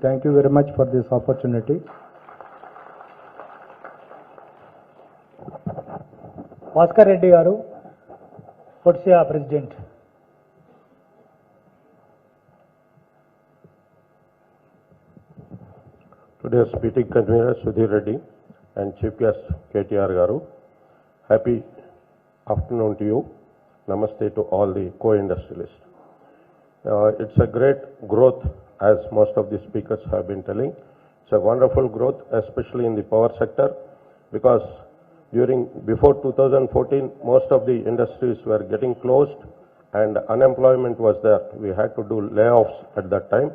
Thank you very much for this opportunity. Bhaskar Reddy garu, Potsia President. Today's meeting convener Sudhir Reddy and Chief Guest KTR garu. Happy afternoon to you. Namaste to all the co-industrialists. It's a great growth, as most of the speakers have been telling. It's a wonderful growth, especially in the power sector, because before 2014, most of the industries were getting closed and unemployment was there. We had to do layoffs at that time,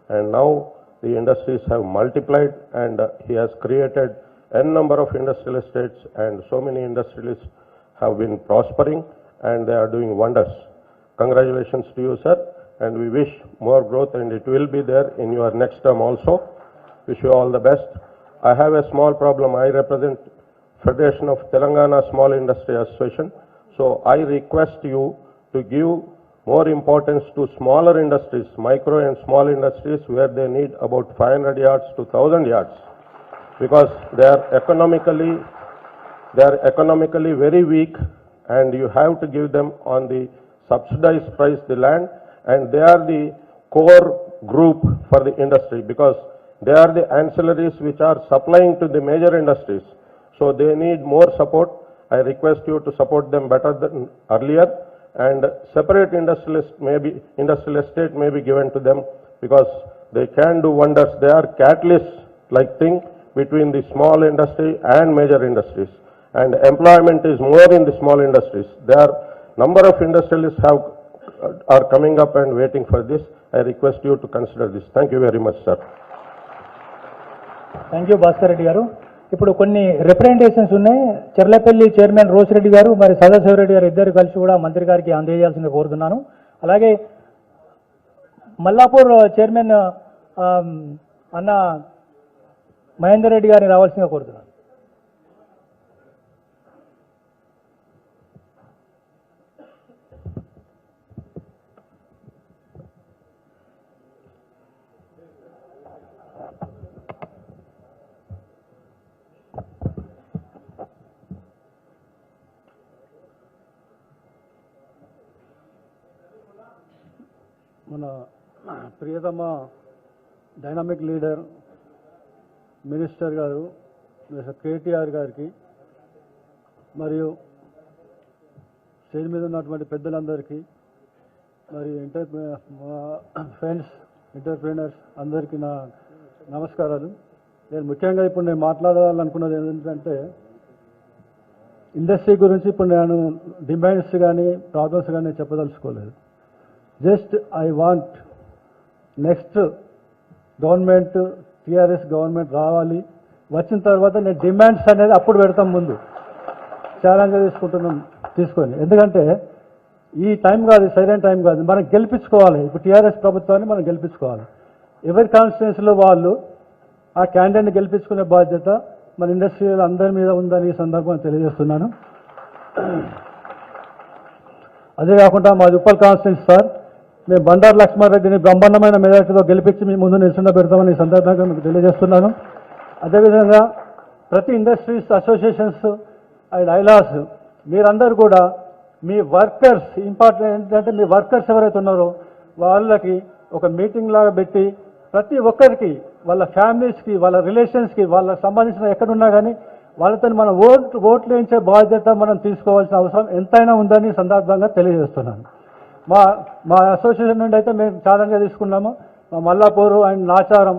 and now the industries have multiplied, and he has created n number of industrial estates, and so many industrialists have been prospering and they are doing wonders. Congratulations to you, sir, and we wish more growth, and it will be there in your next term also. Wish you all the best. I have a small problem. I represent Federation of Telangana Small Industry Association, so I request you to give more importance to smaller industries, micro and small industries, where they need about 500 yards to 1,000 yards, because they are economically very weak, and you have to give them on the subsidized price the land, and they are the core group for the industry, because they are the ancillaries which are supplying to the major industries. So they need more support. I request you to support them better than earlier, and separate industrial estate may be given to them, because they can do wonders. They are catalysts like thing between the small industry and major industries, and employment is more in the small industries. There are number of industrialists are coming up and waiting for this. I request you to consider this. Thank you very much, sir. Thank you, Bhaskar Reddy garu. ఇప్పుడు కొన్ని representations ఉన్నాయి. Cherlapally chairman Rosireddy గారు మరి సదాశివరెడ్డి గారు ఇద్దరు కలిసి కూడా మంత్రి గారికి అందజేయాల్సింది కోరుతున్నాను. అలాగే మల్లాపూర్ చైర్మన్ అన్న మహేందర్ రెడ్డి గారిని రావాల్సిందిగా కోరుతున్నాను. మన ప్రియతమ డైనామిక్ లీడర్ మినిస్టర్ గారు కేటీఆర్ గారికి, మరియు స్టేజ్ మీద ఉన్నటువంటి పెద్దలందరికీ, మరి ఫ్రెండ్స్ ఎంటర్ప్రీనర్స్ అందరికీ నా నమస్కారాలు. నేను ముఖ్యంగా ఇప్పుడు నేను మాట్లాడాలనుకున్నది ఏంటంటే, ఇండస్ట్రీ గురించి ఇప్పుడు నేను డిమాండ్స్ కానీ ప్రాబ్లమ్స్ కానీ చెప్పదలుచుకోలేదు. Just I want next government TRS government రావాలి. వచ్చిన తర్వాత నేను డిమాండ్స్ అనేది అప్పుడు పెడతాం, ముందు ఛాలెంజ్ తీసుకొని. ఎందుకంటే ఈ టైం కాదు, సరైన టైం కాదు. మనం గెలిపించుకోవాలి. ఇప్పుడు టీఆర్ఎస్ ప్రభుత్వాన్ని మనం గెలిపించుకోవాలి. ఎవరి కాన్స్టిట్యున్సీలో వాళ్ళు ఆ క్యాండిడేట్ని గెలిపించుకునే బాధ్యత మన ఇండస్ట్రీలో అందరి మీద ఉందని ఈ సందర్భంగా తెలియజేస్తున్నాను. అదే కాకుండా మా ఉప్పల్ కాన్స్టిట్యున్సీ సార్, మేము బండారు లక్ష్మారెడ్డిని బ్రహ్మాండమైన మెజార్టీతో గెలిపించి మీ ముందు నిల్చుండ పెడతామని ఈ సందర్భంగా మీకు తెలియజేస్తున్నాను. అదేవిధంగా ప్రతి ఇండస్ట్రీస్ అసోసియేషన్స్ అండ్ ఐలాస్ మీరందరూ కూడా మీ వర్కర్స్, ఇంపార్టెంట్ ఏంటంటే మీ వర్కర్స్ ఎవరైతే ఉన్నారో వాళ్ళకి ఒక మీటింగ్ లాగా పెట్టి ప్రతి ఒక్కరికి, వాళ్ళ ఫ్యామిలీస్కి, వాళ్ళ రిలేషన్స్కి, వాళ్ళకి సంబంధించిన ఎక్కడున్నా కానీ వాళ్ళతో మనం ఓట్లు వేయించే బాధ్యత మనం తీసుకోవాల్సిన అవసరం ఎంతైనా ఉందని సందర్భంగా తెలియజేస్తున్నాను. మా అసోసియేషన్ నుండి అయితే మేము ఛాలెంజ్గా తీసుకున్నాము. మా మల్లాపూరు అండ్ నాచారం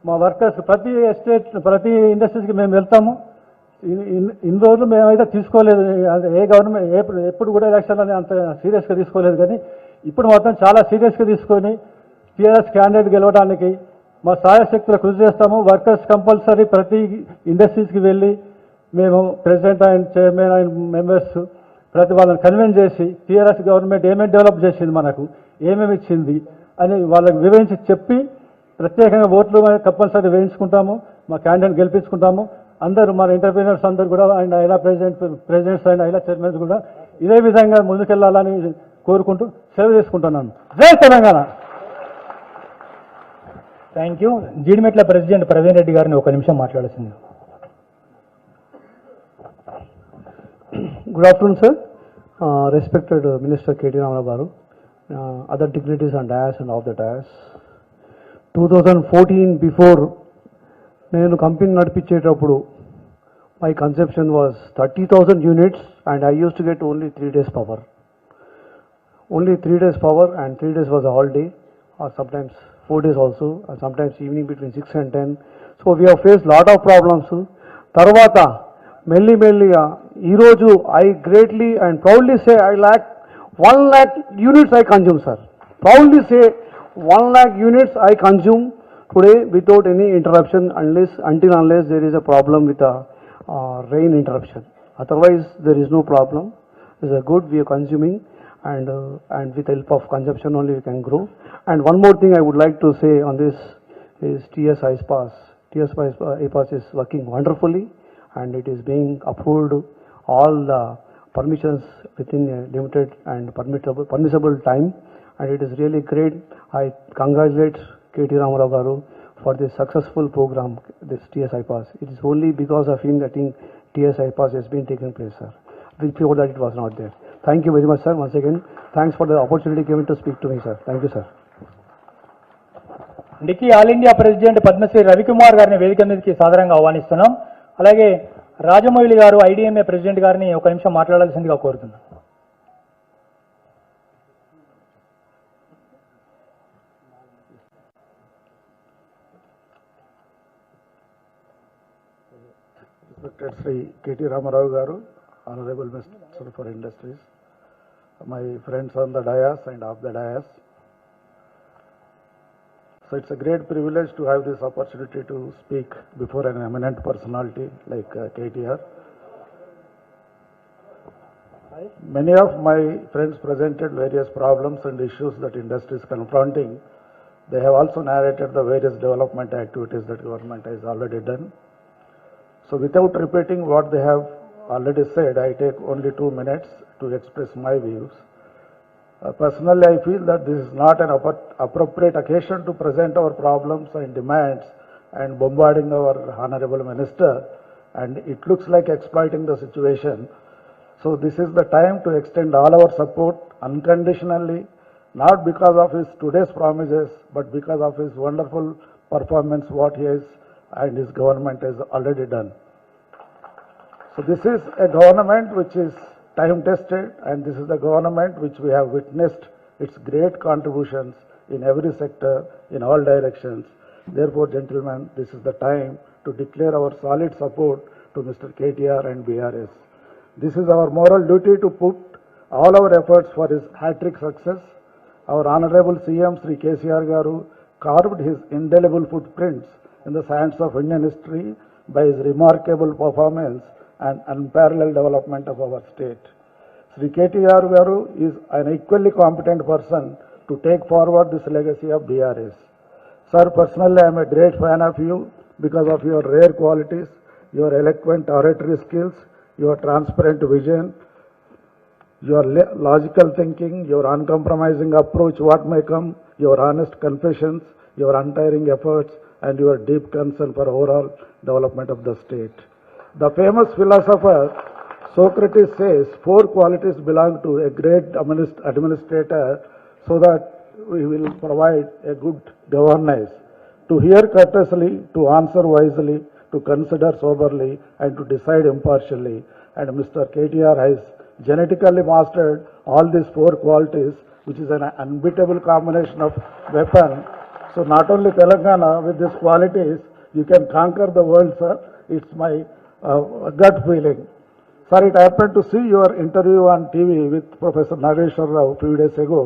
మా వర్కర్స్ ప్రతి ఇండస్ట్రీస్కి మేము వెళ్తాము. ఇన్ని రోజులు మేమైతే తీసుకోలేదు, ఏ గవర్నమెంట్ ఎప్పుడు కూడా ఎలక్షన్ అని అంత సీరియస్గా తీసుకోలేదు, కానీ ఇప్పుడు మాత్రం చాలా సీరియస్గా తీసుకొని టీఆర్ఎస్ క్యాండిడేట్ గెలవడానికి మా సాయశక్తులు కృషి చేస్తాము. వర్కర్స్ కంపల్సరీ ప్రతి ఇండస్ట్రీస్కి వెళ్ళి మేము president and chairman and members ప్రతి వాళ్ళని కన్విన్స్ చేసి టీఆర్ఎస్ గవర్నమెంట్ ఏమేమి డెవలప్ చేసింది, మనకు ఏమేమి ఇచ్చింది అని వాళ్ళకి వివరించి చెప్పి ప్రత్యేకంగా ఓట్లు కంపల్సరీ వేయించుకుంటాము. మా క్యాండిడేట్ గెలిపించుకుంటాము. అందరూ మన ఎంటర్ప్రీనర్స్ అందరూ కూడా and Aila presidents and Aila chairmans కూడా ఇదే విధంగా ముందుకెళ్లాలని కోరుకుంటూ సెలవు తీసుకుంటున్నాను. జై Telangana. Thank you. Jeedimetla president Praveen Reddy గారిని ఒక నిమిషం మాట్లాడాల్సింది. Good afternoon, sir. Respected Minister KTR garu, other dignitaries on dais and off the dais. 2014 before నేను company నడిపించేటప్పుడు my consumption was 30,000 units and I used to get only 3 days power. Only 3 days power and 3 days was a holiday or sometimes 4 days also, or sometimes evening between 6 and 10. So we have faced lot of problems. తర్వాత మెల్లిగా ఈరోజు I greatly and proudly say 1 lakh units I consume, sir. Proudly say 1 lakh units I consume today without any interruption unless there is a problem with a rain interruption. Otherwise there is no problem. It's a good we are consuming and with help of consumption only we can grow. And one more thing I would like to say on this is TS iPass. TS iPass is working wonderfully and it is being approved all the permissions within a limited and permissible time, and it is really great. I congratulate KT Ramarao garu for this successful program, this TS iPass. It is only because of him that TS iPass has been taking place, sir. Before that it was not there. Thank you very much, sir. Once again, thanks for the opportunity given to speak to me, sir. Thank you, sir. DICCI all India president Padmashri Ravikumar గారిని వేదిక మీదకి సాదరంగా ఆహ్వానిస్తున్నాం. అలాగే రాజమౌళి గారు ఐడిఎంఏ president గారిని ఒక నిమిషం మాట్లాడాల్సిందిగా కోరుతున్నాం. Respected Sri KT Ramarao garu, Honorable Minister for Industries, my friends on the dais and off the dais. So it's a great privilege to have this opportunity to speak before an eminent personality like KTR. Many of my friends presented various problems and issues that industry is confronting. They have also narrated the various development activities that government has already done. So without repeating what they have already said, I take only 2 minutes to express my views. Personally, I feel that this is not an appropriate occasion to present our problems and demands and bombarding our Honorable Minister, and it looks like exploiting the situation. So this is the time to extend all our support unconditionally, not because of his today's promises, but because of his wonderful performance, what he has and his government has already done. So this is a government which is time tested, and this is the government which we have witnessed its great contributions in every sector, in all directions. Therefore, gentlemen, this is the time to declare our solid support to Mr. KTR and BRS. This is our moral duty to put all our efforts for his hat-trick success. Our Honorable CM Sri KCR garu carved his indelible footprints in the sands of Indian history by his remarkable performance and unparalleled development of our state. Sri KTR garu is an equally competent person to take forward this legacy of BRS. Sir, personally I am a great fan of you because of your rare qualities, your eloquent oratory skills, your transparent vision, your logical thinking, your uncompromising approach what may come, your honest confessions, your untiring efforts, and your deep concern for overall development of the state. The famous philosopher Socrates says 4 qualities belong to a great administrator so that we will provide a good governance: to hear courteously, to answer wisely, to consider soberly, and to decide impartially. And Mr. KTR has genetically mastered all these 4 qualities, which is an unbeatable combination of weapon. So not only Telangana, with these qualities, you can conquer the world, sir. It's my gut feeling. Sir, it happened to see your interview on TV with Professor Nageshwar Rao a few days ago.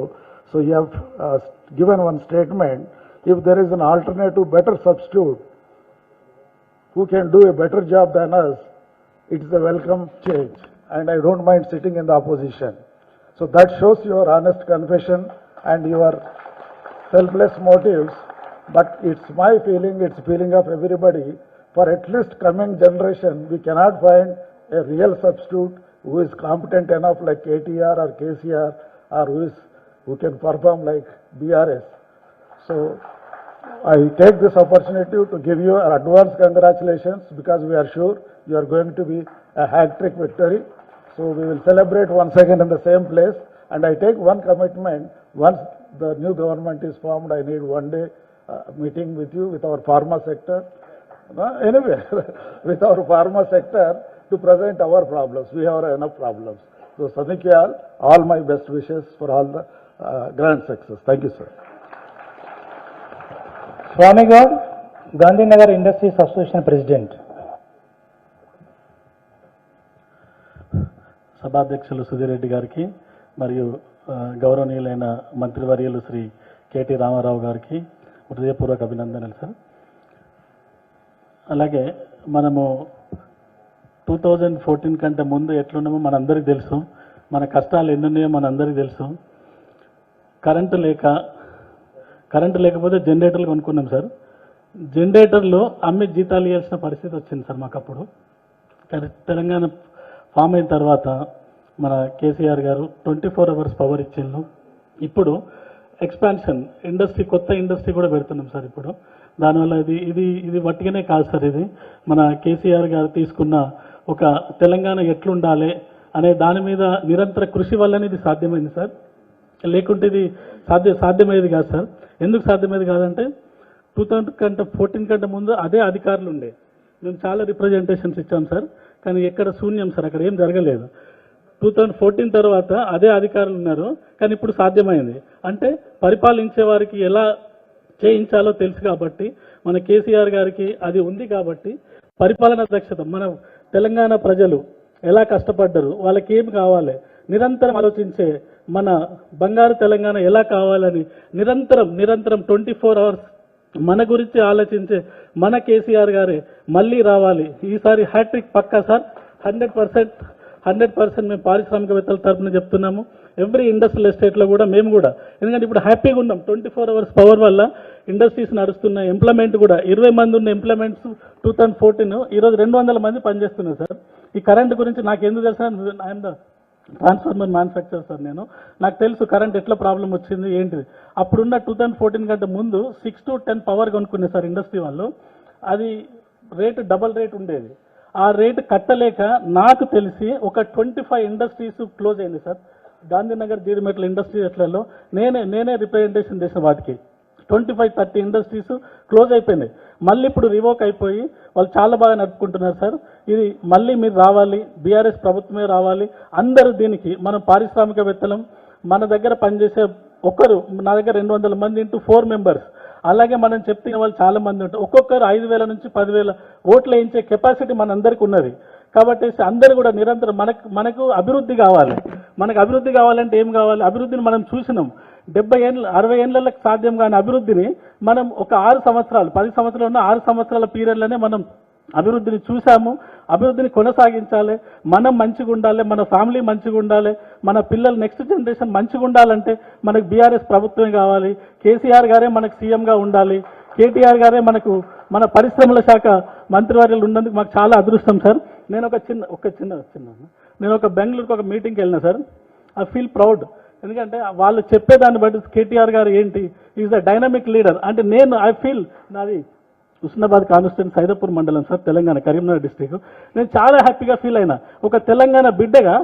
So you have given one statement: if there is an alternative, better substitute, who can do a better job than us, it is a welcome change. And I don't mind sitting in the opposition. So that shows your honest confession and your selfless motives. But it's my feeling, it's feeling of everybody. For at least coming generation, we cannot find a real substitute who is competent enough like KTR or KCR, or who can perform like BRS. So I take this opportunity to give you an advance congratulations because we are sure you are going to be a hat-trick victory. So we will celebrate once again in the same place. And I take one commitment, once the new government is formed, I need one day meeting with you, with our pharma sector. Anyway, with our pharma sector to present our problems. We have enough problems. So Sadhikiyal, all my best wishes for all the grand success. Thank you, sir. Swamy Goud, Gandhinagar industries association president. సభాధ్యక్షులు సుధీర్ రెడ్డి గారికి మరియు గౌరవనీయులైన మంత్రివర్యులు Shri KT Ramarao గారికి హృదయపూర్వక అభినందనలు sir. అలాగే మనము 2014 కంటే ముందు ఎట్లున్నామో మనందరికీ తెలుసు, మన కష్టాలు ఎన్నున్నాయో మనందరికీ తెలుసు. కరెంటు లేకపోతే జనరేటర్లు కొనుక్కున్నాం సార్. జనరేటర్లు అమ్మి జీతాలు ఇవ్వాల్సిన పరిస్థితి వచ్చింది సార్ మాకు అప్పుడు. తెలంగాణ ఫామ్ అయిన తర్వాత మన కేసీఆర్ గారు 24 అవర్స్ పవర్ ఇచ్చిండ్రు. ఇప్పుడు ఎక్స్పాన్షన్ ఇండస్ట్రీ, కొత్త ఇండస్ట్రీ కూడా పెడుతున్నాం సార్ ఇప్పుడు. దానివల్ల ఇది వట్టిగానే కాదు సార్, ఇది మన కేసీఆర్ గారు తీసుకున్న ఒక తెలంగాణ ఎట్లుండాలి అనే దాని మీద నిరంతర కృషి వల్లనే ఇది సాధ్యమైంది సార్. లేకుంటే ఇది సాధ్యమయ్యేది కాదు సార్. ఎందుకు సాధ్యమయ్యేది కాదంటే 2014 కంటే ముందు అదే అధికారులు ఉండే, మేము చాలా రిప్రజెంటేషన్స్ ఇచ్చాం సార్, కానీ ఎక్కడ శూన్యం సార్, అక్కడ ఏం జరగలేదు. 2014 తర్వాత అదే అధికారులు ఉన్నారు, కానీ ఇప్పుడు సాధ్యమైంది. అంటే పరిపాలించే వారికి ఎలా చేయించాలో తెలుసు కాబట్టి, మన కేసీఆర్ గారికి అది ఉంది కాబట్టి పరిపాలనా దక్షత, మన తెలంగాణ ప్రజలు ఎలా కష్టపడ్డారు, వాళ్ళకి ఏం కావాలి నిరంతరం ఆలోచించే మన బంగారు తెలంగాణ ఎలా కావాలని నిరంతరం 24 అవర్స్ మన గురించి ఆలోచించే మన కేసీఆర్ గారే మళ్ళీ రావాలి. ఈసారి హ్యాట్రిక్ పక్కా సార్, 100% మేము పారిశ్రామికవేత్తల తరఫున చెప్తున్నాము. ఎవ్రీ ఇండస్ట్రియల్ ఎస్టేట్లో కూడా మేము కూడా, ఎందుకంటే ఇప్పుడు హ్యాపీగా ఉన్నాం. 24 అవర్స్ పవర్ వల్ల ఇండస్ట్రీస్ నడుస్తున్నాయి. ఎంప్లాయ్మెంట్ కూడా 20 మంది ఉన్న ఎంప్లాయ్మెంట్స్ 2014 ఈరోజు 200 మంది పనిచేస్తున్నారు సార్. ఈ కరెంట్ గురించి నాకు ఎందుకు తెలుసు, I'm the transformer manufacture sir. నాకు తెలుసు కరెంట్ ఎట్లా ప్రాబ్లం వచ్చింది ఏంటిది. అప్పుడున్న 2014 కంటే ముందు 6 to 10 పవర్ కొనుక్కునే సార్ ఇండస్ట్రీ వాళ్ళు. అది రేటు డబల్ రేట్ ఉండేది. ఆ రేటు కట్టలేక నాకు తెలిసి ఒక 25 ఇండస్ట్రీస్ క్లోజ్ అయింది సార్. గాంధీనగర్ జీడిమెట్ల ఇండస్ట్రీస్లలో నేనే రిప్రజెంటేషన్ చేసిన వాటికి 25-30 ఇండస్ట్రీస్ క్లోజ్ అయిపోయినాయి. మళ్ళీ ఇప్పుడు రివోక్ అయిపోయి వాళ్ళు చాలా బాగా నడుపుకుంటున్నారు సార్. ఇది మళ్ళీ మీరు రావాలి, బీఆర్ఎస్ ప్రభుత్వమే రావాలి. అందరూ దీనికి మనం పారిశ్రామికవేత్తలం, మన దగ్గర పనిచేసే ఒక్కరు, నా దగ్గర 200 మంది ఇంటూ 4 మెంబర్స్, అలాగే మనం చెప్తున్న వాళ్ళు చాలా మంది ఉంటారు. ఒక్కొక్కరు 5,000 నుంచి 10,000 ఓట్లు వేయించే కెపాసిటీ మనందరికీ ఉన్నది. కాబట్టి అందరూ కూడా నిరంతరం మనకు అభివృద్ధి కావాలి. మనకు అభివృద్ధి కావాలంటే ఏం కావాలి? అభివృద్ధిని మనం చూసినాం. 70 ఏళ్ళు 60 ఏళ్ళకి సాధ్యం కాని అభివృద్ధిని మనం ఒక 6 సంవత్సరాలు 10 సంవత్సరాలు ఉన్న 6 సంవత్సరాల పీరియడ్లోనే మనం అభివృద్ధిని చూసాము. అభివృద్ధిని కొనసాగించాలి. మనం మంచిగా ఉండాలి, మన ఫ్యామిలీ మంచిగా ఉండాలి, మన పిల్లలు నెక్స్ట్ జనరేషన్ మంచిగా ఉండాలంటే మనకు బీఆర్ఎస్ ప్రభుత్వమే కావాలి. కేసీఆర్ గారే మనకు సీఎంగా ఉండాలి. కేటీఆర్ గారే మనకు మన పరిశ్రమల శాఖ మంత్రివర్యులు ఉన్నందుకు మాకు చాలా అదృష్టం సార్. నేను ఒక బెంగళూరుకి ఒక మీటింగ్కి వెళ్ళినా సార్. I feel proud. ఎందుకంటే వాళ్ళు చెప్పేదాన్ని బట్టి కేటీఆర్ గారు ఏంటి, ఈజ్ ద డైనమిక్ లీడర్. అంటే ఐ ఫీల్ నాది హుస్నాబాద్ కాన్స్టిట్యూన్సీ సైదాపూర్ మండలం సార్, తెలంగాణ, కరీంనగర్ డిస్టిక్. నేను చాలా హ్యాపీగా ఫీల్ అయినా. ఒక తెలంగాణ బిడ్డగా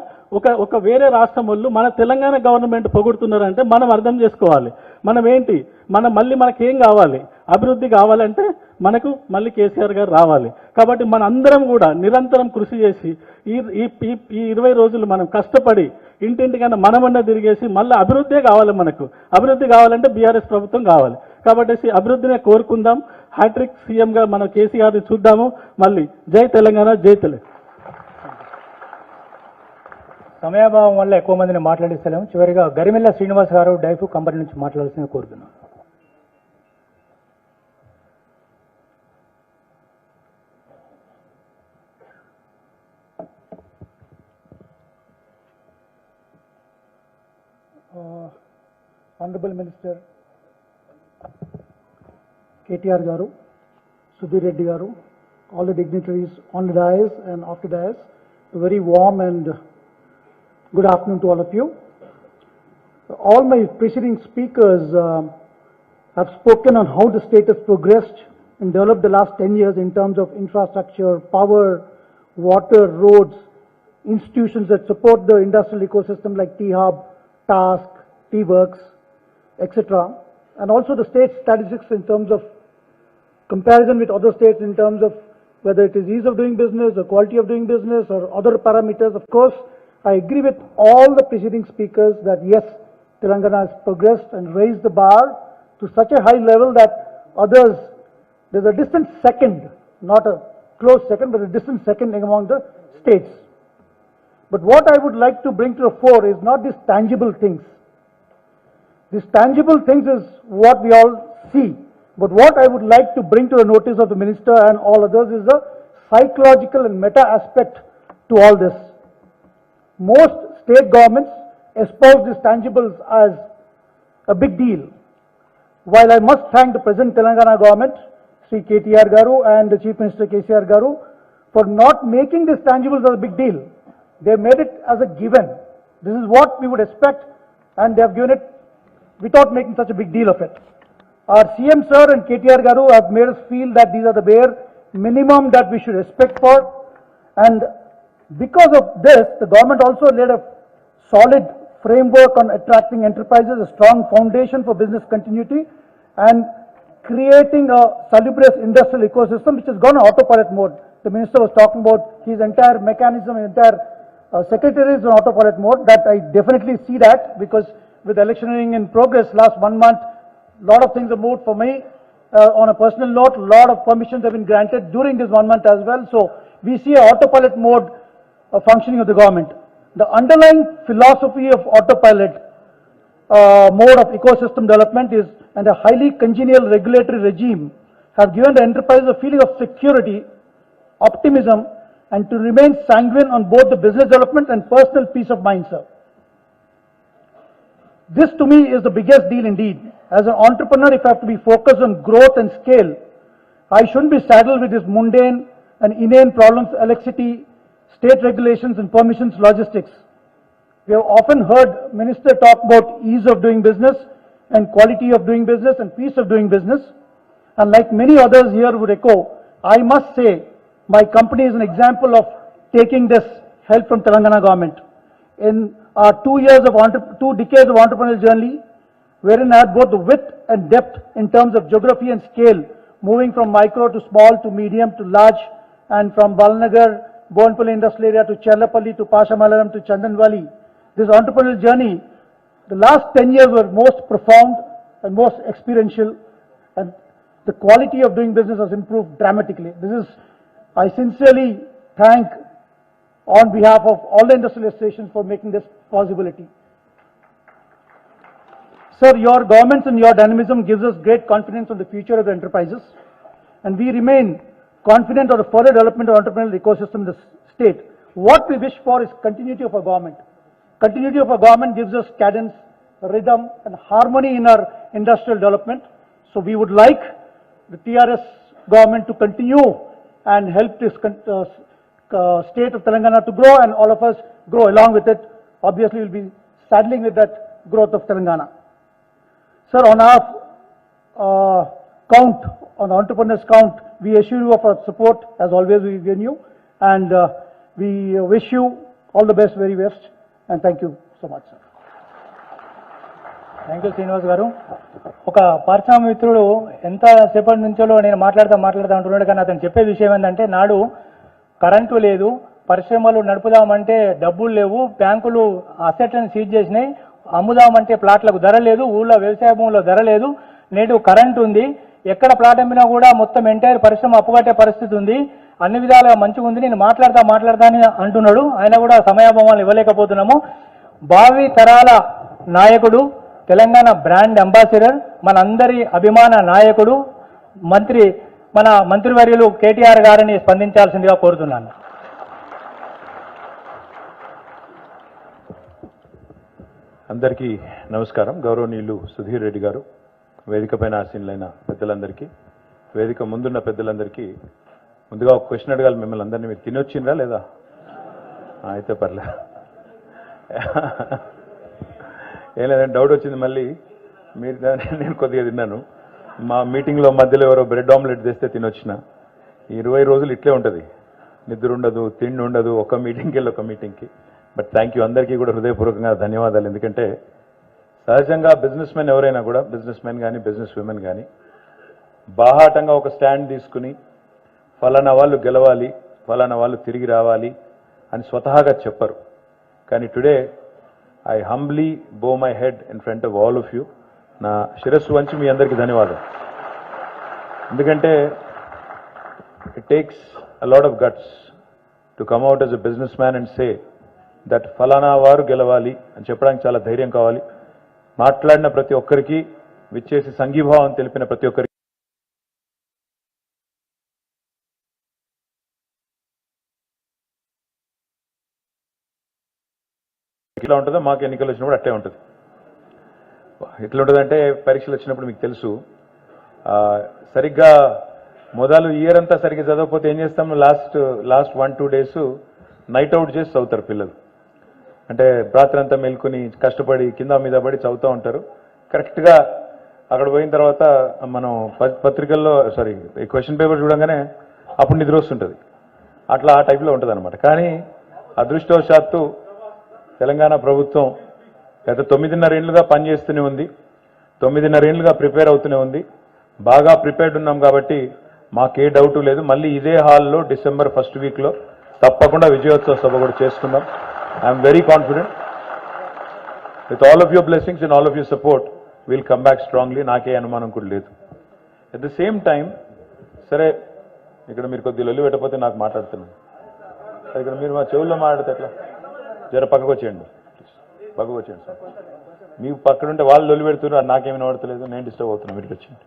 ఒక వేరే రాష్ట్రం వాళ్ళు మన తెలంగాణ గవర్నమెంట్ పొగుడుతున్నారంటే మనం అర్థం చేసుకోవాలి. మనం ఏంటి, మనకేం కావాలి, అభివృద్ధి కావాలంటే మనకు మళ్ళీ కేసీఆర్ గారు రావాలి. కాబట్టి మన అందరం కూడా నిరంతరం కృషి చేసి ఈ 20 రోజులు మనం కష్టపడి ఇంటింటికన్నా మనమన్నా తిరిగేసి మళ్ళీ అభివృద్ధే కావాలి. మనకు అభివృద్ధి కావాలంటే బీఆర్ఎస్ ప్రభుత్వం కావాలి. కాబట్టి అభివృద్ధినే కోరుకుందాం. హ్యాట్రిక్ సీఎంగా మన కేసీఆర్ని చూద్దాము. మళ్ళీ జై తెలంగాణ, జై తెలంగాణ. సమయాభావం వల్ల ఎక్కువ మందిని మాట్లాడిస్తలేము. చివరిగా గరిమెల్ల శ్రీనివాస్ గారు డైఫు కంపెనీ నుంచి మాట్లాడాల్సిందిగా కోరుతున్నాం. Honorable Minister KTR garu, Sudhir Reddy garu, all the dignitaries on the dais and off the dais, a very warm and good afternoon to all of you. All my preceding speakers I've spoken on how the state has progressed and developed the last 10 years in terms of infrastructure, power, water, roads, institutions that support the industrial ecosystem like T-Hub, Task, T-Works, etc. And also the state statistics in terms of comparison with other states in terms of whether it is ease of doing business or quality of doing business or other parameters. Of course, I agree with all the preceding speakers that yes, Telangana has progressed and raised the bar to such a high level that others, there's a distant second, not a close second, but a distant second among the states. But what I would like to bring to the fore is not these tangible things. These tangible things is what we all see. But what I would like to bring to the notice of the minister and all others is the psychological and meta aspect to all this. Most state governments espouse these tangibles as a big deal. While I must thank the present Telangana government, Sri KTR Garu and the Chief Minister KCR Garu, for not making these tangibles as a big deal. They made it as a given. This is what we would expect, and they have given it without making such a big deal of it. Our CM sir and KTR Garu have made us feel that these are the bare minimum that we should expect for, and because of this, the government also laid a solid framework on attracting enterprises, a strong foundation for business continuity, and creating a salubrious industrial ecosystem which has gone on autopilot mode. The minister was talking about his entire mechanism, his entire secretary is on autopilot mode. That I definitely see that, because with electioneering in progress last 1 month, a lot of things have moved for me. On a personal note, a lot of permissions have been granted during this 1 month as well. So we see a autopilot mode functioning of the government. The underlying philosophy of autopilot mode of ecosystem development is, and a highly congenial regulatory regime have given the enterprises a feeling of security, optimism, and to remain sanguine on both the business development and personal peace of mind, sir. This to me is the biggest deal indeed. As an entrepreneur, if I have to be focused on growth and scale, I shouldn't be saddled with this mundane and inane problems, electricity, state regulations and permissions, logistics. We have often heard minister talk about ease of doing business and quality of doing business and peace of doing business. And like many others here would echo, I must say my company is an example of taking this help from Telangana government. In our 2 decades of entrepreneurial journey, wherein I had both the width and depth in terms of geography and scale, moving from micro to small to medium to large, and from Balnagar, Bonpalli industrial area to Cherlapalli to Pashamalaram to Chandanwali. This entrepreneurial journey, the last 10 years were most profound and most experiential, and the quality of doing business has improved dramatically. I sincerely thank on behalf of all the industrial associations for making this possibility. Sir, your governments and your dynamism gives us great confidence on the future of the enterprises, and we remain confident of the further development of entrepreneurial ecosystem in the state. What we wish for is continuity of our government. Continuity of our government gives us cadence, rhythm, and harmony in our industrial development. So we would like the TRS government to continue and help this state of Telangana to grow, and all of us grow along with it. Obviously, we'll be saddling with that growth of Telangana. Sir, on our count, on the entrepreneurs count, we assure you of our support, as always we've given you, and we wish you all the best, very best, and thank you so much, sir. Thank you Srinivas గారు. ఒక పారిశ్రామిక మిత్రుడు ఎంత సేపటి నుంచో నేను మాట్లాడతా అంటున్నాడు, కానీ అతను చెప్పే విషయం ఏంటంటే, నాడు కరెంటు లేదు, పరిశ్రమలు నడుపుదామంటే డబ్బులు లేవు, బ్యాంకులు అసెట్లను సీజ్ చేసినాయి, అమ్ముదామంటే ప్లాట్లకు ధర లేదు, ఊళ్ళో వ్యవసాయ భూముల్లో ధర లేదు, నేడు కరెంటు ఉంది, ఎక్కడ ప్లాట్ అమ్మినా కూడా మొత్తం ఎంటైర్ పరిశ్రమ అప్పుకట్టే పరిస్థితి ఉంది, అన్ని విధాలుగా మంచిగా ఉంది, నేను మాట్లాడతా అని అంటున్నాడు. ఆయన కూడా సమయాభావాలు ఇవ్వలేకపోతున్నాము. భావి తరాల నాయకుడు, తెలంగాణ బ్రాండ్ అంబాసిడర్, మనందరి అభిమాన నాయకుడు, మన మంత్రివర్యులు కేటీఆర్ గారిని స్పందించాల్సిందిగా కోరుతున్నాను. అందరికీ నమస్కారం. గౌరవనీయులు సుధీర్ రెడ్డి గారు, వేదిక పైన ఆసీనులైన పెద్దలందరికీ, వేదిక ముందున్న పెద్దలందరికీ ముందుగా ఒక క్వశ్చన్ అడగాలి మిమ్మల్ని అందరినీ. మీరు తినొచ్చిండ్రా లేదా? అయితే పర్లే, ఏం లేదంటే డౌట్ వచ్చింది మళ్ళీ. మీరు నేను కొద్దిగా తిన్నాను. మా మీటింగ్లో మధ్యలో ఎవరో బ్రెడ్ ఆమ్లెట్ తెస్తే తినొచ్చిన 20 రోజులు ఇట్లే ఉంటుంది, నిద్ర ఉండదు, తిండి ఉండదు, ఒక మీటింగ్కి వెళ్ళి ఒక మీటింగ్కి. బట్ థ్యాంక్ యూ, అందరికీ కూడా హృదయపూర్వకంగా ధన్యవాదాలు. ఎందుకంటే సహజంగా బిజినెస్ మెన్ ఎవరైనా కూడా, బిజినెస్ మెన్ కానీ బిజినెస్ విమెన్ కానీ బాహాటంగా ఒక స్టాండ్ తీసుకుని ఫలానా వాళ్ళు గెలవాలి, ఫలానా వాళ్ళు తిరిగి రావాలి అని స్వతహాగా చెప్పరు. కానీ టుడే ఐ హంబ్లీ బో my head in front of all of you. నా శిరస్సు వంచి మీ అందరికీ ధన్యవాదాలు. ఎందుకంటే it takes a lot of guts to come out as a business man and say that ఫలానా వారు గెలవాలి అని చెప్పడానికి చాలా ధైర్యం కావాలి. మాట్లాడిన ప్రతి ఒక్కరికి, విచ్చేసి సంఘీభావం తెలిపిన ప్రతి ఒక్కరికి ఎట్లా ఉంటుందో మాకు ఎన్నికలు వచ్చినప్పుడు అట్టే ఉంటుంది. ఎట్లా ఉంటుందంటే పరీక్షలు వచ్చినప్పుడు మీకు తెలుసు, సరిగ్గా మొదలు ఇయర్ అంతా సరిగ్గా చదవకపోతే ఏం చేస్తాం, లాస్ట్ 1-2 డేస్ నైట్ అవుట్ చేసి చదువుతారు పిల్లలు. అంటే రాత్రి అంతా మేల్కొని కష్టపడి కింద మీద పడి చదువుతూ ఉంటారు. కరెక్ట్గా అక్కడ పోయిన తర్వాత మనం పత్రికల్లో క్వశ్చన్ పేపర్ చూడంగానే అప్పుడు నిద్ర వస్తుంటుంది. అట్లా ఆ టైప్లో ఉంటుంది అనమాట. కానీ అదృష్టవశాత్తు తెలంగాణ ప్రభుత్వం గత 9.5 ఏళ్లుగా పనిచేస్తూనే ఉంది, 9.5 ఏళ్లుగా ప్రిపేర్ అవుతూనే ఉంది. బాగా ప్రిపేర్డ్ ఉన్నాం కాబట్టి మాకే డౌటు లేదు. మళ్ళీ ఇదే హాల్లో డిసెంబర్ 1st వీక్లో తప్పకుండా విజయోత్సవ సభ కూడా చేసుకుందాం. I'm very confident with all of your blessings and all of your support will come back strongly. నాకే అనుమానం కూడా లేదు. అట్ ద సేమ్ టైం, సరే ఇక్కడ మీరు కొద్దిగా లొల్లి పెట్టకపోతే నాకు మాట్లాడుతున్నాను. ఇక్కడ మీరు మా చెవుల్లో మాట్లాడితే ఎట్లా, జర పక్కకు వచ్చేయండి, పక్కకు వచ్చేయండి సార్. మీకు పక్కనుంటే వాళ్ళు లొల్లి పెడుతున్నారు, నాకేమీ నడతలేదు, నేను డిస్టర్బ్ అవుతున్నాను. వీటికి వచ్చేయండి.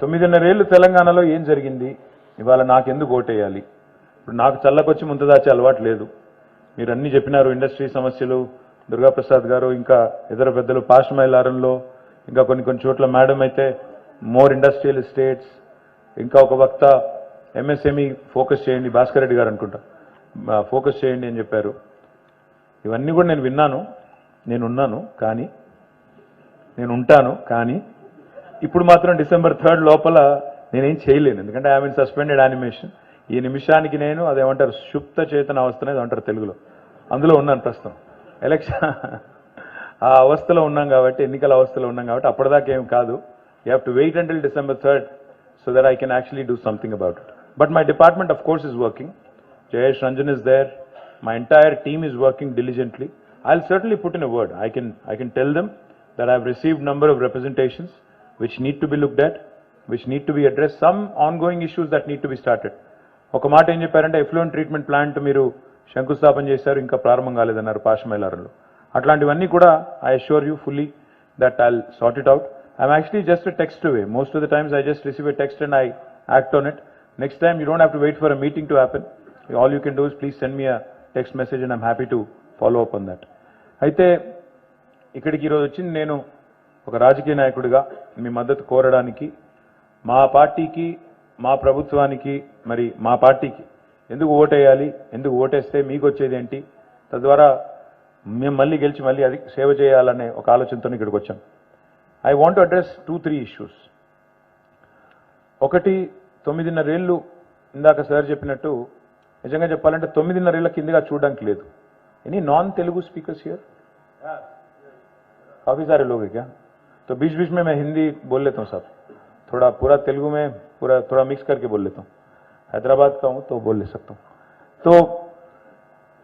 9.5 ఏళ్ళు తెలంగాణలో ఏం జరిగింది, ఇవాళ నాకెందుకు ఓటేయాలి? ఇప్పుడు నాకు చల్లకొచ్చి ముందు దాచే అలవాటు లేదు. మీరు అన్నీ చెప్పినారు, ఇండస్ట్రీ సమస్యలు, దుర్గాప్రసాద్ గారు ఇంకా ఇతర పెద్దలు పాస్ట్ మైలారంలో, ఇంకా కొన్ని చోట్ల మేడం అయితే మోర్ ఇండస్ట్రియల్ ఎస్టేట్స్, ఇంకా ఒక వక్త ఎంఎస్ఎంఈ ఫోకస్ చేయండి, భాస్కర్ రెడ్డి గారు అనుకుంటా, ఫోకస్ చేయండి అని చెప్పారు. ఇవన్నీ కూడా నేను విన్నాను, నేనున్నాను, కానీ నేను ఉంటాను. కానీ ఇప్పుడు మాత్రం డిసెంబర్ 3rd లోపల నేనేం చేయలేను. ఎందుకంటే ఐ మీన్ సస్పెండెడ్ యానిమేషన్. ఈ నిమిషానికి నేను అదేమంటారు, సుప్త చేతన అవస్థనే అంటారు తెలుగులో, అందులో ఉన్నాను ప్రస్తుతం. ఎలక్షన్ ఆ అవస్థలో ఉన్నాం కాబట్టి, ఎన్నికల అవస్థలో ఉన్నాం కాబట్టి అప్పటిదాకా ఏం కాదు. You have to wait until December 3rd so that I can actually do something about it. But my department of course is working. Jayesh Ranjan is there. My entire team is working diligently. I'll certainly put in a word. I can tell them that I've received number of representations which need to be looked at, which need to be addressed, some ongoing issues that need to be started. ఒక మాట ఏం చెప్పారంటే, effluent treatment plant మీరు శంకుస్థాపన చేశారు, ఇంకా ప్రారంభం కాలేదన్నారు పాశమైలారంలో. అట్లాంటివన్నీ కూడా I assure you fully that I'll sort it out. I'm actually just a text away. Most of the times I just receive a text and I act on it. Next time you don't have to wait for a meeting to happen. All you can do is please send me a text message and I'm happy to follow up on that. అయితే ఇక్కడికి ఈరోజు వచ్చింది నేను ఒక రాజకీయ నాయకుడిగా మీ మద్దతు కోరడానికి, మా పార్టీకి, మా ప్రభుత్వానికి, మరి మా పార్టీకి ఎందుకు ఓటేయాలి, ఎందుకు ఓటేస్తే మీకు వచ్చేది ఏంటి, తద్వారా మేము మళ్ళీ గెలిచి మళ్ళీ అది సేవ చేయాలనే ఒక ఆలోచనతో ఇక్కడికి వచ్చాం. I want to address 2-3 issues. ఒకటి, 9.5 ఏళ్ళు ఇందాక సార్ చెప్పినట్టు, నిజంగా చెప్పాలంటే 9.5 ఏళ్ళ కిందగా చూడడానికి లేదు. Any non Telugu speakers here? काफी सारे लोग हैं क्या? तो बीच बीच में मैं हिंदी बोल लेता हूँ साहब, थोड़ा पूरा तेलुगु में थोड़ा मिक्स करके बोल लेता हूँ. हैदराबाद का हूँ तो बोल ले सकता हूँ. तो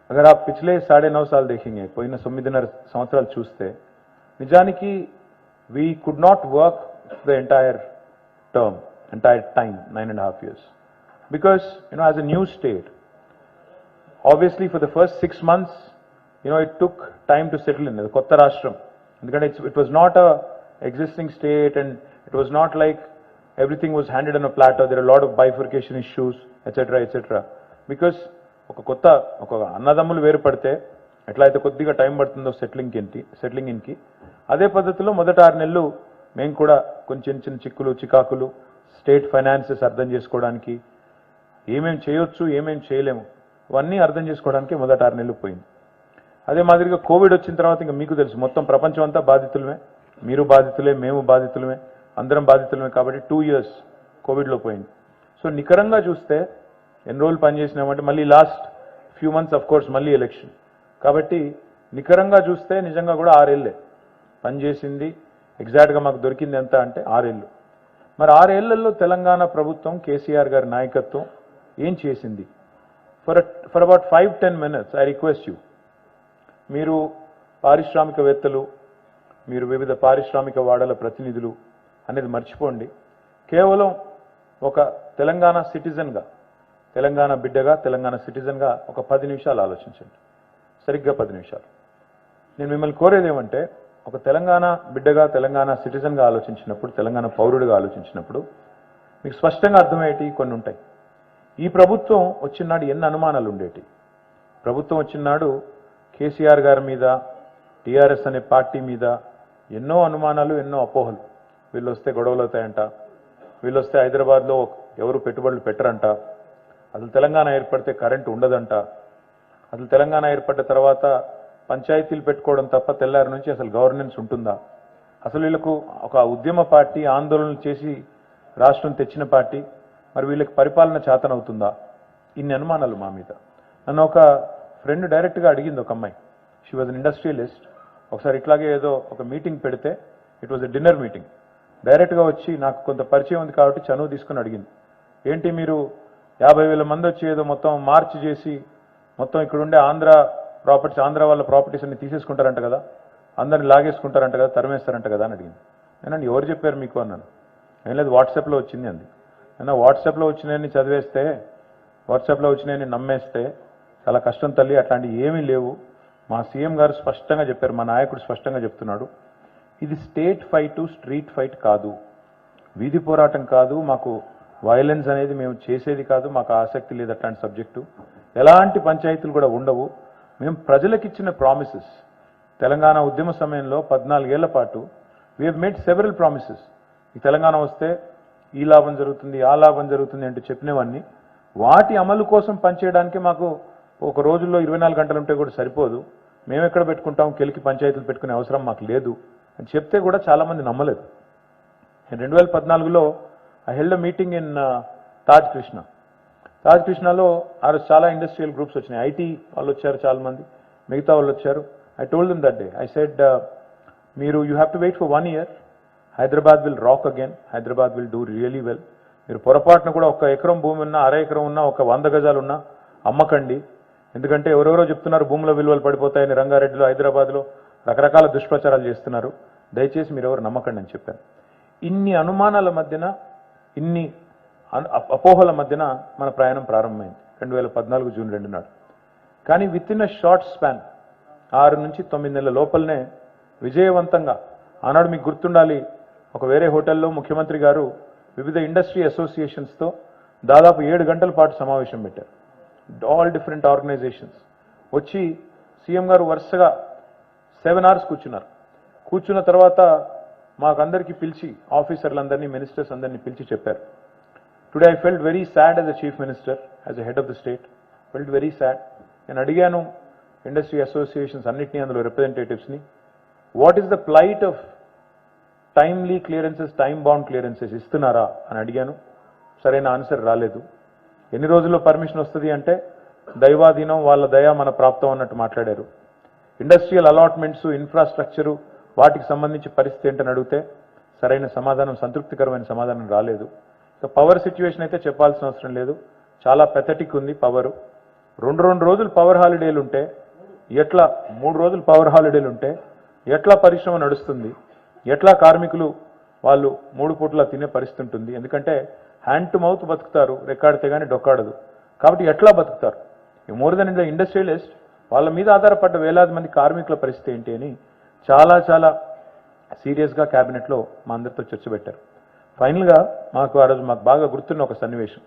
अगर आप पिछले 9.5 साल देखेंगे, कोई ना 9.5 సంవత్సరాలు చూస్తే, నిజానికి we could not work the entire time, 9.5 years, because as a new state, obviously for the first 6 months it took time to settle in. కొత్త రాష్ట్రం, ఎందుకంటే it was not a existing state and it was not like everything was handed on a platter. There are a lot of bifurcation issues, etc. because ఒక అన్నదమ్ములు వేరుపడితే ఎట్లయితే కొద్దిగా time పడుతుందో settling ఇన్కి, అదే పద్ధతిలో మొదట 6 నెలలు మేము కూడా కొంచెం చిన్న చికాకులు, స్టేట్ ఫైనాన్సెస్ అర్థం చేసుకోవడానికి, ఏమేమి చేయొచ్చు ఏమేమి చేయలేము ఇవన్నీ అర్థం చేసుకోవడానికి మొదట 6 నెలలు పోయింది. అదే మాదిరిగా కోవిడ్ వచ్చిన తర్వాత ఇంకా మీకు తెలుసు, మొత్తం ప్రపంచం అంతా బాధితులమే, మీరు బాధితులే, మేము బాధితులమే. అందరం బాధితులమే కాబట్టి 2 years కోవిడ్లో పోయింది. సో నికరంగా చూస్తే ఎన్ని రోజులు పనిచేసినామంటే మళ్ళీ last few months of course మళ్ళీ ఎలక్షన్ కాబట్టి నికరంగా చూస్తే నిజంగా కూడా 6 ఏళ్ళే పనిచేసింది. ఎగ్జాక్ట్గా మాకు దొరికింది ఎంత అంటే 6 ఏళ్ళు. మరి 6 ఏళ్లలో తెలంగాణ ప్రభుత్వం కేసీఆర్ గారి నాయకత్వం ఏం చేసింది? For about 5-10 minutes I request you, మీరు పారిశ్రామికవేత్తలు, మీరు వివిధ పారిశ్రామిక వాడల ప్రతినిధులు అనేది మర్చిపోండి. కేవలం ఒక తెలంగాణ సిటిజన్గా, తెలంగాణ బిడ్డగా, తెలంగాణ సిటిజన్గా ఒక 10 నిమిషాలు ఆలోచించండి. సరిగ్గా 10 నిమిషాలు. నేను మిమ్మల్ని కోరేది ఏమంటే, ఒక తెలంగాణ బిడ్డగా, తెలంగాణ సిటిజన్గా ఆలోచించినప్పుడు, తెలంగాణ పౌరుడిగా ఆలోచించినప్పుడు మీకు స్పష్టంగా అర్థమయ్యేటి కొన్ని ఉంటాయి. ఈ ప్రభుత్వం వచ్చినాడు ఎన్ని అనుమానాలు ఉండేటి. ప్రభుత్వం వచ్చినాడు కేసీఆర్ గారి మీద, టీఆర్ఎస్ అనే పార్టీ మీద ఎన్నో అనుమానాలు, ఎన్నో అపోహలు. వీళ్ళు వస్తే గొడవలు అవుతాయంట, వీళ్ళు వస్తే హైదరాబాద్లో ఎవరు పెట్టుబడులు పెట్టరంట, అసలు తెలంగాణ ఏర్పడితే కరెంటు ఉండదంట, అసలు తెలంగాణ ఏర్పడ్డ తర్వాత పంచాయతీలు పెట్టుకోవడం తప్ప తెల్లారి నుంచి అసలు గవర్నెన్స్ ఉంటుందా, అసలు వీళ్ళకు ఒక ఉద్యమ పార్టీ ఆందోళనలు చేసి రాష్ట్రం తెచ్చిన పార్టీ, మరి వీళ్ళకి పరిపాలన చేతనవుతుందా? ఇన్ని అనుమానాలు మా మీద. నన్ను ఒక ఫ్రెండ్ డైరెక్ట్గా అడిగింది, ఒక అమ్మాయి, షీ వాజ్ అన్ ఇండస్ట్రియలిస్ట్. ఒకసారి ఇట్లాగే ఏదో ఒక మీటింగ్ పెడితే, it was a dinner meeting, డైరెక్ట్గా వచ్చి నాకు కొంత పరిచయం ఉంది కాబట్టి చనువు తీసుకుని అడిగింది, ఏంటి మీరు 50,000 మంది వచ్చి ఏదో మొత్తం మార్చ్ చేసి మొత్తం ఇక్కడ ఉండే ఆంధ్ర వాళ్ళ ప్రాపర్టీస్ అన్ని తీసేసుకుంటారంట కదా, అందరిని లాగేసుకుంటారంట కదా, తరిమేస్తారంట కదా అని అడిగింది. నేను ఎవరు చెప్పారు మీకు అన్నాను. ఏం లేదు, వాట్సాప్లో వచ్చింది అంది. అయినా వాట్సాప్లో వచ్చినాయని చదివేస్తే, వాట్సాప్లో వచ్చినాయని నమ్మేస్తే చాలా కష్టం తల్లి, అట్లాంటివి ఏమీ లేవు. మా సీఎం గారు స్పష్టంగా చెప్పారు, మా నాయకుడు స్పష్టంగా చెప్తున్నాడు, ఇది స్టేట్ ఫైట్, స్ట్రీట్ ఫైట్ కాదు, వీధి పోరాటం కాదు, మాకు వైలెన్స్ అనేది మేము చేసేది కాదు, మాకు ఆసక్తి లేదు అట్లాంటి సబ్జెక్టు, ఎలాంటి పంచాయతీలు కూడా ఉండవు. మేము ప్రజలకు ఇచ్చిన ప్రామిసెస్, తెలంగాణ ఉద్యమ సమయంలో 14 ఏళ్ల పాటు we have made several promises. ఈ తెలంగాణ వస్తే ఈ లాభం జరుగుతుంది, ఆ లాభం జరుగుతుంది అంటూ చెప్పినవన్నీ వాటి అమలు కోసం పనిచేయడానికి మాకు ఒక రోజుల్లో 24 గంటలు ఉంటే కూడా సరిపోదు, మేము ఎక్కడ పెట్టుకుంటాం, కెలికి పంచాయతీలు పెట్టుకునే అవసరం మాకు లేదు అని చెప్తే కూడా చాలామంది నమ్మలేదు. 2014లో I held a meeting in Taj కృష్ణలో ఆ రోజు చాలా ఇండస్ట్రియల్ గ్రూప్స్ వచ్చినాయి, ఐటీ వాళ్ళు వచ్చారు చాలామంది, మిగతా వాళ్ళు వచ్చారు. I told them that day, I said మీరు you have to wait for 1 year, Hyderabad will rock again, Hyderabad will do really well. మీరు పొరపాటున కూడా 1 ఎకరం భూమి ఉన్నా, అర ఎకరం ఉన్నా, 100 గజాలు ఉన్నా అమ్మకండి. ఎందుకంటే ఎవరెవరో చెప్తున్నారు భూముల విలువలు పడిపోతాయని, రంగారెడ్డిలో, హైదరాబాద్లో రకరకాల దుష్ప్రచారాలు చేస్తున్నారు, దయచేసి మీరు ఎవరు నమ్మకండి అని చెప్పాను. ఇన్ని అనుమానాల మధ్యన, ఇన్ని అపోహల మధ్యన మన ప్రయాణం ప్రారంభమైంది 2014 జూన్ 2 నాడు. కానీ with in a short span, 6 నుంచి 9 నెలల లోపలనే విజయవంతంగా, ఆనాడు మీకు గుర్తుండాలి, ఒక వేరే హోటల్లో ముఖ్యమంత్రి గారు వివిధ ఇండస్ట్రీ అసోసియేషన్స్తో దాదాపు 7 గంటల పాటు సమావేశం పెట్టారు. ఆల్ డిఫరెంట్ ఆర్గనైజేషన్స్ వచ్చి సీఎం గారు వరుసగా 7 hours కూర్చున్నారు. కూర్చున్న తర్వాత మాకందరికీ పిలిచి, ఆఫీసర్లందరినీ, మినిస్టర్స్ అందరినీ పిలిచి చెప్పారు, today I felt very sad as a chief minister, as a head of the state, felt very sad. నేను అడిగాను ఇండస్ట్రీ అసోసియేషన్స్ అన్నింటినీ, అందులో రిప్రజెంటేటివ్స్ని, what is the plight of timely clearances, time bound clearances ఇస్తున్నారా అని అడిగాను. సరైన ఆన్సర్ రాలేదు. ఎన్ని రోజుల్లో పర్మిషన్ వస్తుంది అంటే దైవాధీనం, వాళ్ళ దయ మన ప్రాప్తం అన్నట్టు మాట్లాడారు. ఇండస్ట్రియల్ అలాట్మెంట్స్, ఇన్ఫ్రాస్ట్రక్చరు, వాటికి సంబంధించి పరిస్థితి ఏంటని అడిగితే సరైన సమాధానం, సంతృప్తికరమైన సమాధానం రాలేదు. సో పవర్ సిచ్యువేషన్ అయితే చెప్పాల్సిన అవసరం లేదు, చాలా పెథటిక్ ఉంది పవరు. 2 రోజులు పవర్ హాలిడేలు ఉంటే ఎట్లా, 3 రోజులు పవర్ హాలిడేలు ఉంటే ఎట్లా పరిశ్రమ నడుస్తుంది, ఎట్లా కార్మికులు వాళ్ళు 3 పూట్ల తినే పరిస్థితి ఉంటుంది. ఎందుకంటే హ్యాండ్ టు మౌత్ బతుకుతారు, రెక్కాడితే కానీ డొక్కాడదు. కాబట్టి ఎట్లా బతుకుతారు? మోర్ దెన్ ద ఇండస్ట్రియలిస్ట్, వాళ్ళ మీద ఆధారపడ్డ వేలాది మంది కార్మికుల పరిస్థితి ఏంటి అని చాలా చాలా సీరియస్గా క్యాబినెట్లో మా అందరితో చర్చ పెట్టారు. ఫైనల్గా మాకు ఆ రోజు మాకు బాగా గుర్తున్న ఒక సన్నివేశం,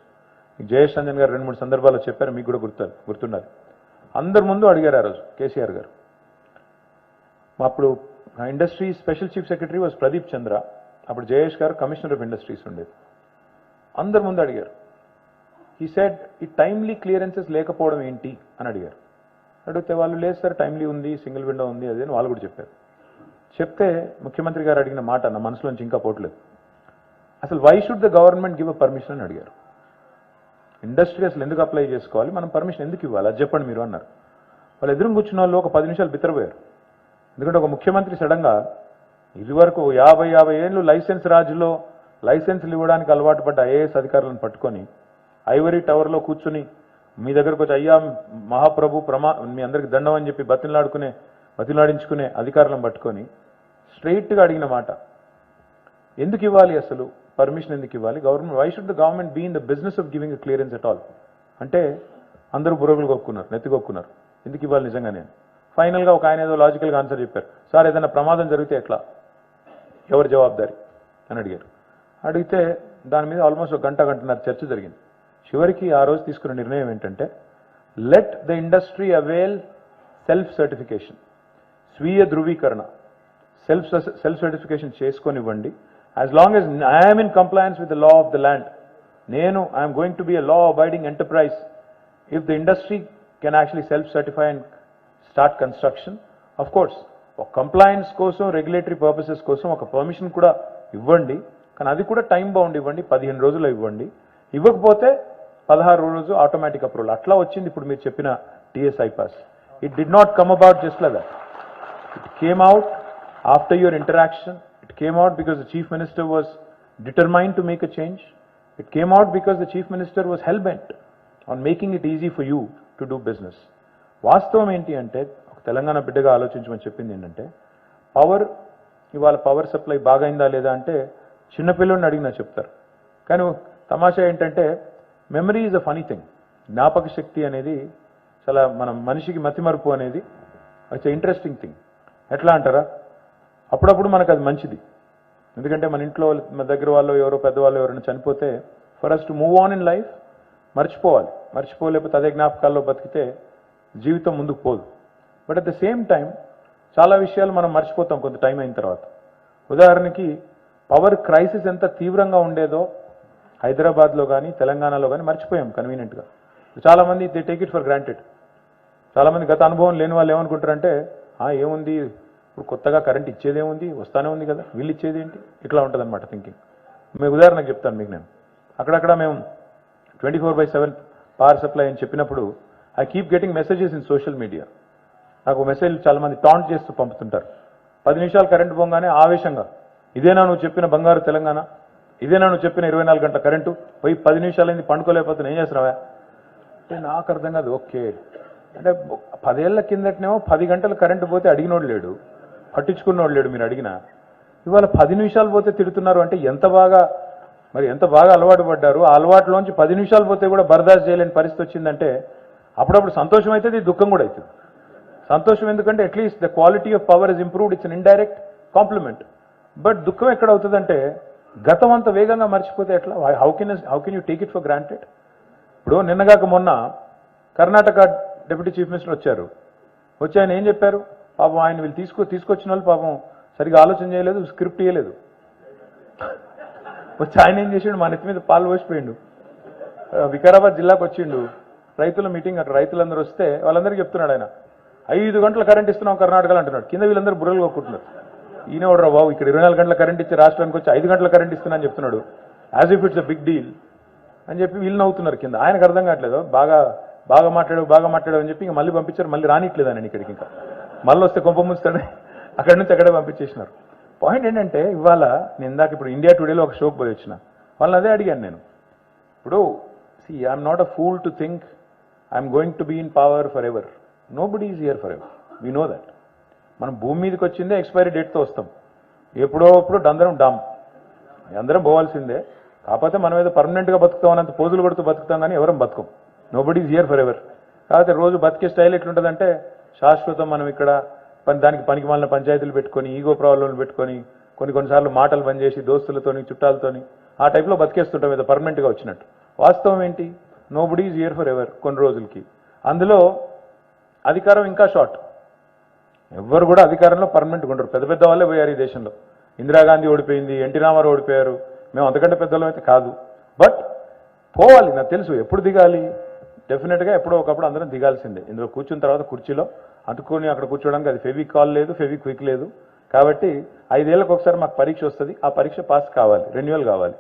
జయేష్ రంజన్ గారు 2-3 సందర్భాల్లో చెప్పారు, మీకు కూడా గుర్తున్నది. అందరి ముందు అడిగారు ఆ రోజు కేసీఆర్ గారు. అప్పుడు industry special chief secretary was Pradeep Chandra, అప్పుడు జయేష్ గారు కమిషనర్ ఆఫ్ ఇండస్ట్రీస్ ఉండేది. అందరి ముందు అడిగారు, ఈ సెడ్ ఈ టైమ్లీ క్లియరెన్సెస్ లేకపోవడం ఏంటి అని అడిగారు. అడిగితే వాళ్ళు లేదు సార్, టైమ్లీ ఉంది, సింగిల్ విండో ఉంది, అదే అని వాళ్ళు కూడా చెప్పారు. చెప్తే ముఖ్యమంత్రి గారు అడిగిన మాట నా మనసులోంచి ఇంకా పోవట్లేదు. అసలు why should the government give a permission అని అడిగారు. ఇండస్ట్రీ అసలు ఎందుకు అప్లై చేసుకోవాలి, మనం పర్మిషన్ ఎందుకు ఇవ్వాలి అది చెప్పండి మీరు అన్నారు. వాళ్ళు ఎదురు కూర్చున్న వాళ్ళు ఒక 10 నిమిషాలు బిత్తరపోయారు. ఎందుకంటే ఒక ముఖ్యమంత్రి సడన్గా ఇదివరకు 50 ఏళ్ళు లైసెన్స్ రాజులో లైసెన్సులు ఇవ్వడానికి అలవాటు పడ్డ ఐఏఎస్ అధికారులను పట్టుకొని ఐవరీ టవర్లో కూర్చుని మీ దగ్గరకు వచ్చి అయ్యా మహాప్రభు మీ అందరికి దండం అని చెప్పి బతిలాడించుకునే అధికారులను పట్టుకొని స్ట్రైట్గా అడిగిన మాట, ఎందుకు ఇవ్వాలి అసలు పర్మిషన్, ఎందుకు ఇవ్వాలి government, why should the government be in the business of giving a clearance at all అంటే అందరూ బుర్రగులు కొక్కున్నారు, నెత్తికొక్కున్నారు, ఎందుకు ఇవ్వాలి నిజంగానే. ఫైనల్గా ఒక ఆయన ఏదో లాజికల్గా ఆన్సర్ చెప్పారు, సార్ ఏదైనా ప్రమాదం జరిగితే ఎట్లా, ఎవరు జవాబుదారి అని అడిగారు. అడిగితే దాని మీద ఆల్మోస్ట్ ఒక గంటన్నర చర్చ జరిగింది. చివరికి ఆ రోజు తీసుకున్న నిర్ణయం ఏంటంటే, let the industry avail self certification, స్వీయ ధృవీకరణ, సెల్ఫ్ సర్టిఫికేషన్ చేసుకొనివ్వండి. As long as I am in compliance with the law of the land, I am going to be a law abiding enterprise. If the industry can actually self certify and start construction, of course compliance కోసం regulatory purposes కోసం ఒక permission కూడా ఇవ్వండి, కానీ అది కూడా time bound ఇవ్వండి, 15 రోజులు ఇవ్వండి, ఇవ్వకపోతే 16 రోజు ఆటోమేటిక్ అప్రూవల్. అట్లా వచ్చింది ఇప్పుడు మీరు చెప్పిన TS iPASS. It did not come about just like that. It came out after your interaction. It came out because the Chief Minister was determined to make a change. It came out because the Chief Minister was hell-bent on making it easy for you to do business. వాస్తవం ఏంటి అంటే, ఒక తెలంగాణ బిడ్డగా ఆలోచించమని చెప్పింది ఏంటంటే, ఇవాళ power supply బాగైందా లేదా అంటే చిన్నపిల్లల్ని అడిగినా చెప్తారు. కానీ తమాషా ఏంటంటే, memory is a funny thing. జ్ఞాపక శక్తి అనేది చాలా మనిషికి మతిమరుపు అనేది ఇట్స్ ఇంట్రెస్టింగ్ థింగ్. ఎట్లా అంటారా, అప్పుడప్పుడు మనకు అది మంచిది. ఎందుకంటే మన ఇంట్లో మన దగ్గర వాళ్ళు ఎవరో పెద్దవాళ్ళు ఎవరైనా చనిపోతే for us to move on in life మర్చిపోలేకపోతే అదే జ్ఞాపకాల్లో బతికితే జీవితం ముందుకు పోదు. But at the same time చాలా విషయాలు మనం మర్చిపోతాం కొంత టైం అయిన తర్వాత. ఉదాహరణకి పవర్ క్రైసిస్ ఎంత తీవ్రంగా ఉండేదో హైదరాబాద్లో కానీ తెలంగాణలో కానీ మర్చిపోయాం కన్వీనియంట్గా. చాలామంది they take it for granted. చాలామంది గత అనుభవం లేని వాళ్ళు ఏమనుకుంటారంటే, ఏముంది ఇప్పుడు కొత్తగా కరెంట్ ఇచ్చేదేముంది, వస్తానే ఉంది కదా, వీళ్ళు ఇచ్చేది ఏంటి, ఇట్లా ఉంటుంది అనమాట థింకింగ్. మీకు ఉదాహరణకు చెప్తాను మీకు. నేను అక్కడక్కడ మేము 24/7 పవర్ సప్లై అని చెప్పినప్పుడు I keep getting messages in social media. నాకు మెసేజ్ చాలామంది టాంట్ చేస్తూ పంపుతుంటారు. 10 నిమిషాలు కరెంటు పోగానే ఆవేశంగా, ఇదేనా నువ్వు చెప్పిన బంగారు తెలంగాణ, ఇదేనా నువ్వు చెప్పిన 24 గంటల కరెంటు, పోయి 10 నిమిషాలైంది పండుకోలేకపోతే ఏం చేస్తున్నావా అంటే నాకు అర్థం కాదు. ఓకే అంటే 10 ఏళ్ల కిందటనేమో 10 గంటలు కరెంటు పోతే అడిగినోడు లేడు, పట్టించుకున్నోడు లేడు మీరు అడిగినా. ఇవాళ 10 నిమిషాలు పోతే తిడుతున్నారు అంటే ఎంత బాగా అలవాటు పడ్డారు. ఆ అలవాటులోంచి 10 నిమిషాలు పోతే కూడా బర్దాష్ చేయలేని పరిస్థితి వచ్చిందంటే అప్పుడప్పుడు సంతోషం అవుతుంది, దుఃఖం కూడా అవుతుంది. సంతోషం ఎందుకంటే at least the quality of power is improved, it's an indirect compliment. But దుఃఖం ఎక్కడ అవుతుందంటే గతం అంత వేగంగా మర్చిపోతే ఎట్లా, how can you take it for granted. ఇప్పుడు నిన్నగాక మొన్న కర్ణాటక డిప్యూటీ చీఫ్ మినిస్టర్ వచ్చి ఆయన ఏం చెప్పారు, పాపం ఆయన వీళ్ళు తీసుకొచ్చిన వాళ్ళు పాపం సరిగా ఆలోచన చేయలేదు, స్క్రిప్ట్ ఇవ్వలేదు. వచ్చి ఆయన ఏం చేసిండు, మా నెత్తి మీద పాలు పోసిపోయిండు. వికారాబాద్ జిల్లాకు వచ్చిండు, రైతుల మీటింగ్, అక్కడ రైతులందరూ వస్తే వాళ్ళందరికీ చెప్తున్నాడు ఆయన, 5 గంటల కరెంట్ ఇస్తున్నాం కర్ణాటకలో అంటున్నాడు. కింద వీళ్ళందరూ బుర్రలు కొట్టుకుంటున్నారు. ఈయన కూడా బాబు ఇక్కడ 24 గంటల కరెంట్ ఇచ్చే రాష్ట్రానికి వచ్చి 5 గంటల కరెంట్ ఇస్తున్నా అని చెప్తున్నాడు, as if it's a big deal అని చెప్పి వీళ్ళు నవ్వుతున్నారు కింద. ఆయనకు అర్థం కావట్లేదు, బాగా మాట్లాడావు అని చెప్పి ఇంకా మళ్ళీ పంపించారు. మళ్ళీ రానిట్లేదు ఆయన ఇక్కడికి, ఇంకా మళ్ళీ వస్తే కొంప ముంచుతాడు, అక్కడి నుంచి అక్కడే పంపించేసినారు. పాయింట్ ఏంటంటే, ఇవాళ నేను ఇందాక ఇప్పుడు ఇండియా టుడేలో ఒక షోకి పోయి వచ్చిన వాళ్ళని అదే అడిగాను నేను. ఇప్పుడు I'm not a fool to think I'm going to be in power forever. Nobody is here for ever, we know that. మనం భూమి మీదకి వచ్చిందే ఎక్స్పైరీ డేట్తో వస్తాం. ఎప్పుడో అందరం పోవాల్సిందే. కాకపోతే మనం ఏదో పర్మనెంట్గా బతుకుతాం అన్నంత పోజులు కొడుతూ బతుకుతాం, కానీ ఎవరం బతుకం. Nobody is here for ever. కాకపోతే రోజు బతికే స్టైల్ ఎట్లుంటుందంటే, శాశ్వతం మనం ఇక్కడ దానికి పనికి మాలిన పంచాయతీలు పెట్టుకొని, ఈగో ప్రాబ్లంలు పెట్టుకొని, కొన్నిసార్లు మాటలు బంద్ చేసి దోస్తులతోని చుట్టాలతోని ఆ టైప్లో బతికేస్తుంటాం ఏదో పర్మనెంట్గా వచ్చినట్టు. వాస్తవం ఏంటి, nobody is here for ever కొన్ని రోజులకి. అందులో అధికారం ఇంకా షార్ట్. ఎవ్వరు కూడా అధికారంలో పర్మనెంట్గా ఉండరు. పెద్ద వాళ్ళే పోయారు ఈ దేశంలో. ఇందిరాగాంధీ ఓడిపోయింది, ఎన్టీ రామారావు ఓడిపోయారు. మేము అంతకంటే పెద్దవాళ్ళం అయితే కాదు. బట్ పోవాలి, నాకు తెలుసు ఎప్పుడు దిగాలి. డెఫినెట్గా ఎప్పుడో ఒకప్పుడు అందరం దిగాల్సిందే. ఇందులో కూర్చున్న తర్వాత కుర్చీలో అందుకొని అక్కడ కూర్చోడానికి అది ఫెవికాల్ లేదు, ఫెవిక్విక్ లేదు. కాబట్టి 5 ఏళ్ళకి ఒకసారి మాకు పరీక్ష వస్తుంది, ఆ పరీక్ష పాస్ కావాలి, రెన్యువల్ కావాలి.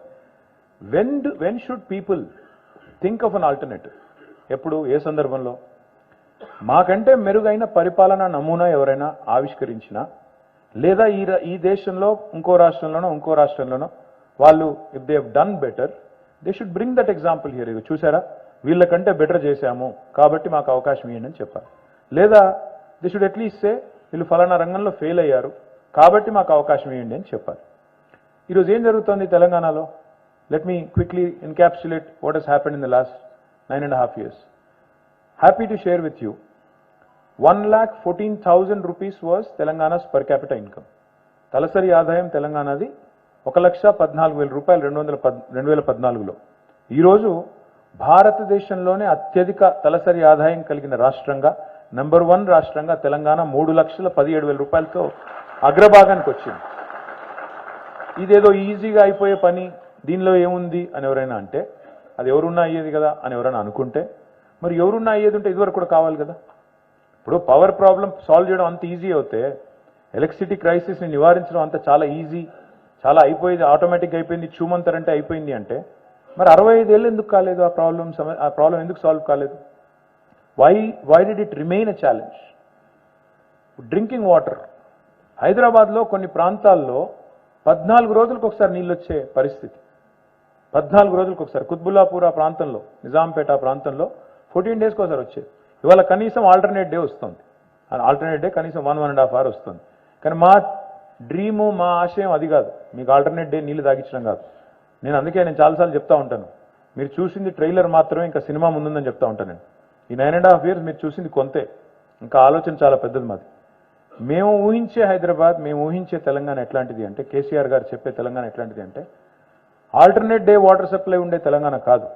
when should people think of an alternative? ఎప్పుడు, ఏ సందర్భంలో? మాకంటే మెరుగైన పరిపాలన నమూనా ఎవరైనా ఆవిష్కరించినా, లేదా ఈ దేశంలో ఇంకో రాష్ట్రంలోనో వాళ్ళు if they have done better, they should bring that example here. ఇది చూసారా, వీళ్ళకంటే బెటర్ చేశాము కాబట్టి మాకు అవకాశం ఇవ్వండి అని చెప్పాలి. లేదా దే షుడ్ అట్లీస్ట్ సే వీళ్ళు ఫలానా రంగంలో ఫెయిల్ అయ్యారు కాబట్టి మాకు అవకాశం ఇవ్వండి అని చెప్పాలి. ఈరోజు ఏం జరుగుతుంది తెలంగాణలో? Let me quickly encapsulate what has happened in the last 9.5 years. Happy to share with you, 1,14,000 rupees was Telangana's per capita income. తలసరి ఆదాయం తెలంగాణది 1,14,000 రూపాయలు 2014లో. ఈరోజు భారతదేశంలోనే అత్యధిక తలసరి ఆదాయం కలిగిన రాష్ట్రంగా, నెంబర్ 1 రాష్ట్రంగా తెలంగాణ 3,17,000 రూపాయలతో అగ్రభాగానికి వచ్చింది. ఇదేదో ఈజీగా అయిపోయే పని, దీనిలో ఏముంది అని ఎవరైనా అంటే, అది ఎవరున్నా అయ్యేది కదా అని ఎవరైనా అనుకుంటే, మరి ఎవరున్నా అయ్యేది ఉంటే ఇదివరకు కూడా కావాలి కదా. ఇప్పుడు పవర్ ప్రాబ్లం సాల్వ్ చేయడం అంత ఈజీ అవుతే, ఎలక్ట్రిసిటీ క్రైసిస్ని నివారించడం అంత చాలా ఈజీ, చాలా అయిపోయింది, ఆటోమేటిక్గా అయిపోయింది, చూమంతరంటే అయిపోయింది అంటే, మరి 65 ఏళ్ళు ఎందుకు కాలేదు? ఆ ప్రాబ్లం ఎందుకు సాల్వ్ కాలేదు? Why did it remain a challenge? Drinking water, హైదరాబాద్లో కొన్ని ప్రాంతాల్లో 14 రోజులకు ఒకసారి నీళ్ళు వచ్చే పరిస్థితి. 14 రోజులకు ఒకసారి. కుత్బుల్లాపూర్ ఆ ప్రాంతంలో, నిజాంపేట ఆ ప్రాంతంలో 14 డేస్కి ఒకసారి వచ్చేది. ఇవాళ కనీసం ఆల్టర్నేట్ డే వస్తుంది. ఆల్టర్నేట్ డే కనీసం 1.5 hour వస్తుంది. కానీ మా డ్రీము, మా ఆశయం అది కాదు, మీకు ఆల్టర్నేట్ డే నీళ్లు తాగించడం కాదు. నేను చాలాసార్లు చెప్తా ఉంటాను, మీరు చూసింది ట్రైలర్ మాత్రమే, ఇంకా సినిమా ముందుందని చెప్తా ఉంటాను నేను. ఈ 9.5 years మీరు చూసింది కొంతే, ఇంకా ఆలోచన చాలా పెద్దది మాది. మేము ఊహించే హైదరాబాద్, మేము ఊహించే తెలంగాణ ఎట్లాంటిది అంటే, కేసీఆర్ గారు చెప్పే తెలంగాణ ఎట్లాంటిది అంటే, ఆల్టర్నేట్ డే వాటర్ సప్లై ఉండే తెలంగాణ కాదు,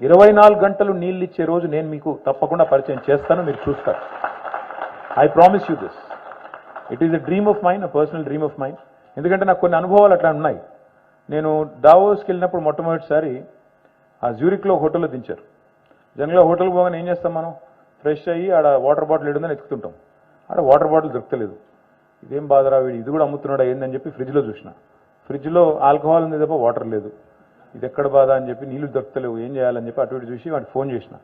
24 గంటలు నీళ్ళు ఇచ్చే రోజు నేను మీకు తప్పకుండా పరిచయం చేస్తాను, మీరు చూస్తారు. I promise you this. It is a dream of mine, a personal dream of mine. ఎందుకంటే నాకు కొన్ని అనుభవాలు అట్లా ఉన్నాయి. నేను దావోస్కి వెళ్ళినప్పుడు మొట్టమొదటిసారి ఆ జ్యూరిక్లో హోటల్లో దించారు. జనరల్గా హోటల్కి పోగానే ఏం చేస్తాం మనం? ఫ్రెష్ అయ్యి ఆడ వాటర్ బాటిల్ ఏడుందని ఎత్తుకుంటాం. ఆడ వాటర్ బాటిల్ దొరకలేదు. ఇదేం బాధరా, వీడు ఇది కూడా అమ్ముతున్నాడా ఏందని చెప్పి ఫ్రిడ్జ్లో చూసిన. ఫ్రిడ్జ్లో ఆల్కహాల్ ఉంది తప్ప వాటర్ లేదు. ఇది ఎక్కడ బాధ అని చెప్పి, నీళ్లు దొరకలేవు, ఏం చేయాలని చెప్పి అటు ఇటు చూసి వాడికి ఫోన్ చేసిన.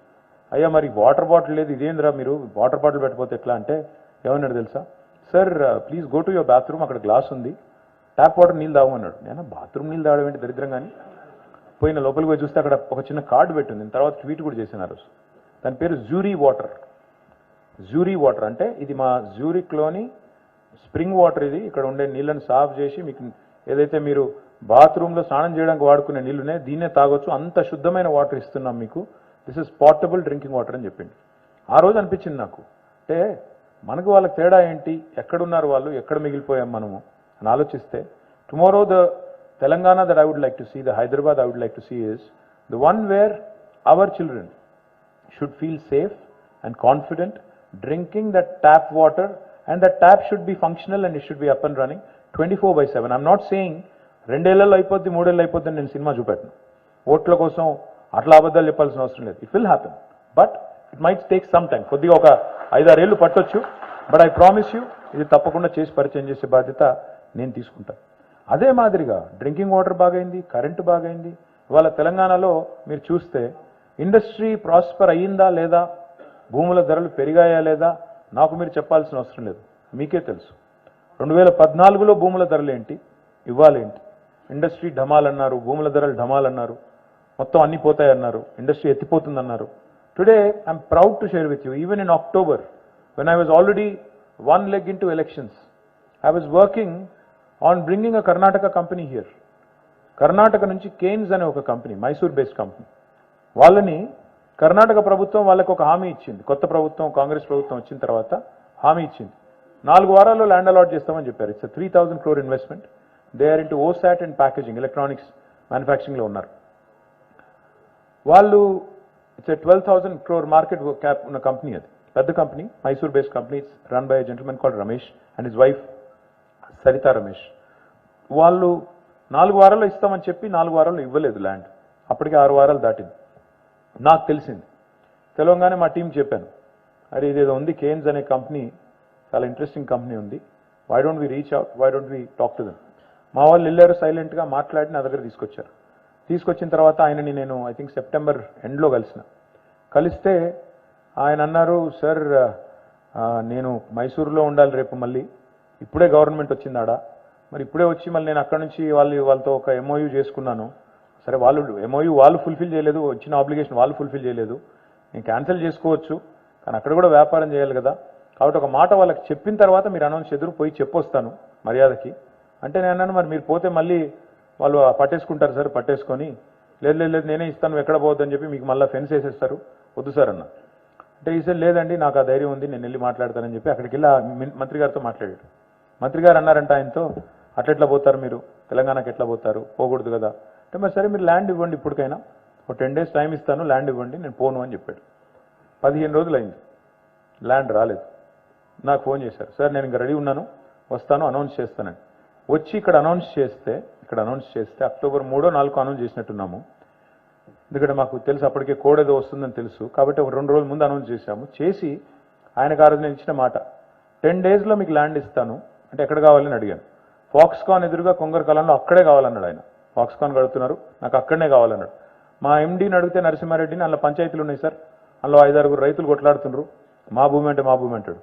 అయ్యా మరి వాటర్ బాటిల్ లేదు, ఇదేంద్రా మీరు వాటర్ బాటిల్ పెట్టకపోతే ఎట్లా అంటే, ఏమన్నాడు తెలుసా? Sir please go to your bathroom, అక్కడ గ్లాస్ ఉంది, ట్యాప్ వాటర్ నీళ్ళు తాగమన్నాడు. నేను బాత్రూమ్ నీళ్ళు తాగడం ఏంటి దరిద్రం కానీ. పోయిన లోపలికి పోయి చూస్తే అక్కడ ఒక చిన్న కార్డు పెట్టింది. తర్వాత ట్వీట్ కూడా చేసిన రోజు. దాని పేరు జ్యూరీ వాటర్. జ్యూరీ వాటర్ అంటే ఇది మా జ్యూరిక్లోని స్ప్రింగ్ వాటర్. ఇది ఇక్కడ ఉండే నీళ్ళని సాఫ్ చేసి, మీకు ఏదైతే మీరు బాత్రూంలో స్నానం చేయడానికి వాడుకునే నీళ్ళునే దీన్నే తాగొచ్చు, అంత శుద్ధమైన వాటర్ ఇస్తున్నాం మీకు, this is portable drinking water అని చెప్పింది. ఆ రోజు అనిపించింది నాకు, అంటే మనకు వాళ్ళకి తేడా ఏంటి, ఎక్కడున్నారు వాళ్ళు, ఎక్కడ మిగిలిపోయాం మనము అని ఆలోచిస్తే, tomorrow the Telangana that I would like to see, the Hyderabad I would like to see is the one where our children should feel safe and confident drinking that tap water, and that tap should be functional and it should be up and running 24/7. I'm not saying 2 ఏళ్లలో అయిపోద్ది, 3 ఏళ్ళు అయిపోద్ది నేను cinema చూపెట్టను. ఓట్ల కోసం అట్లా అబద్ధాలు చెప్పాల్సిన అవసరం లేదు. It will happen, but it might take some time. కొద్దిగా ఒక 5-6 ఏళ్ళు పట్టొచ్చు, బట్ ఐ ప్రామిస్ యూ ఇది తప్పకుండా చేసి పరిచయం చేసే బాధ్యత నేను తీసుకుంటాను. అదే మాదిరిగా డ్రింకింగ్ వాటర్ బాగైంది, కరెంటు బాగైంది. ఇవాళ తెలంగాణలో మీరు చూస్తే ఇండస్ట్రీ ప్రాస్పర్ అయ్యిందా లేదా, భూముల ధరలు పెరిగాయా లేదా నాకు మీరు చెప్పాల్సిన అవసరం లేదు, మీకే తెలుసు. 2014లో భూముల ధరలు ఏంటి, ఇవ్వాలేంటి? ఇండస్ట్రీ ఢమాలన్నారు, భూముల ధరలు ఢమాలన్నారు, మొత్తం అన్ని పోతాయన్నారు, ఇండస్ట్రీ ఎత్తిపోతుందన్నారు. Today I'm proud to share with you, even in October when I was already one leg into elections, I was working on bringing a Karnataka company here. Karnataka నుంచి కేన్స్ అనే ఒక కంపెనీ, మైసూర్ బేస్డ్ కంపెనీ, వాళ్ళని కర్ణాటక ప్రభుత్వం వాళ్ళకి ఒక హామీ ఇచ్చింది. కొత్త ప్రభుత్వం, కాంగ్రెస్ ప్రభుత్వం వచ్చిన తర్వాత హామీ ఇచ్చింది, 4 వారాల్లో ల్యాండ్ అలాట్ చేస్తామని చెప్పారు. It's 3,000 crore investment. They are into OSAT and packaging, electronics మ్యానుఫ్యాక్చరింగ్లో ఉన్నారు వాళ్ళు. ఇట్స్ 12,000 crore మార్కెట్ క్యాప్ ఉన్న కంపెనీ. అది పెద్ద company, Mysore based company. It's run by gentlemen called Ramesh and his wife Saritha Ramesh. వాళ్ళు 4 వారాల్లో ఇస్తామని చెప్పి 4 వారాల్లో ఇవ్వలేదు ల్యాండ్. అప్పటికి 6 వారాలు దాటింది. నాకు తెలిసింది, తెలంగాణ మా టీం చెప్పాను, అరే ఇదేదో ఉంది కేన్స్ అనే కంపెనీ, చాలా ఇంట్రెస్టింగ్ కంపెనీ ఉంది, why don't we reach out, why don't we talk to them. మా వాళ్ళు వెళ్ళారు, సైలెంట్గా మాట్లాడి నా దగ్గర తీసుకొచ్చారు. తీసుకొచ్చిన తర్వాత ఆయనని నేను ఐ థింక్ సెప్టెంబర్ ఎండ్లో కలిస్తే ఆయన అన్నారు, సార్ నేను మైసూరులో ఉండాలి రేపు, మళ్ళీ ఇప్పుడే గవర్నమెంట్ వచ్చిందాడా, మరి ఇప్పుడే వచ్చి మళ్ళీ నేను అక్కడ నుంచి వాళ్ళతో ఒక ఎంఓయూ చేసుకున్నాను. సరే వాళ్ళు ఎంఓయూ వాళ్ళు ఫుల్ఫిల్ చేయలేదు, వచ్చిన ఆబ్లిగేషన్ వాళ్ళు ఫుల్ఫిల్ చేయలేదు, నేను క్యాన్సిల్ చేసుకోవచ్చు, కానీ అక్కడ కూడా వ్యాపారం చేయాలి కదా, కాబట్టి ఒక మాట వాళ్ళకి చెప్పిన తర్వాత మీరు అనౌన్స్ ఎదురు పోయి చెప్పొస్తాను మర్యాదకి అంటే నేను అన్నాను, మరి మీరు పోతే మళ్ళీ వాళ్ళు పట్టేసుకుంటారు సార్, పట్టేసుకొని లేదు లేదు లేదు నేనే ఇస్తాను ఎక్కడ పోవద్దని చెప్పి మీకు మళ్ళీ ఫెన్స్ వేసేస్తారు, వద్దు సార్ అన్న. అంటే ఈసారి లేదండి నాకు ఆ ధైర్యం ఉంది, నేను వెళ్ళి మాట్లాడతానని చెప్పి అక్కడికి వెళ్ళి మంత్రి గారితో మాట్లాడాడు. మంత్రి గారు అన్నారంట ఆయనతో, అట్లెట్లా పోతారు మీరు, తెలంగాణకి ఎట్లా పోతారు, పోకూడదు కదా అంటే, మరి సరే మీరు ల్యాండ్ ఇవ్వండి, ఇప్పటికైనా ఒక 10 days టైం ఇస్తాను, ల్యాండ్ ఇవ్వండి, నేను పోను అని చెప్పాడు. 15 రోజులు అయింది, ల్యాండ్ రాలేదు. నాకు ఫోన్ చేశారు, సార్ నేను ఇంకా రెడీ ఉన్నాను, వస్తాను, అనౌన్స్ చేస్తానని. వచ్చి ఇక్కడ అనౌన్స్ చేస్తే అక్టోబర్ 3, 4 అనౌన్స్ చేసినట్టున్నాము. ఎందుకంటే మాకు తెలుసు అప్పటికే కోడ్ ఏదో వస్తుందని తెలుసు, కాబట్టి ఒక 2 రోజుల ముందు అనౌన్స్ చేశాము. చేసి ఆయనకు ఆ రోజు నేను ఇచ్చిన మాట, 10 daysలో మీకు ల్యాండ్ ఇస్తాను అంటే ఎక్కడ కావాలని అడిగాను. ఫాక్స్కాన్ ఎదురుగా కొంగర్ కలంలో అక్కడే కావాలన్నాడు ఆయన. ఫాక్స్కాన్ కడుతున్నారు, నాకు అక్కడనే కావాలన్నాడు. మా ఎండీని అడిగితే నరసింహారెడ్డిని, అందులో పంచాయతీలు ఉన్నాయి సార్, అందులో 5-6 రైతులు కొట్లాడుతున్నారు, మా భూమి అంటాడు.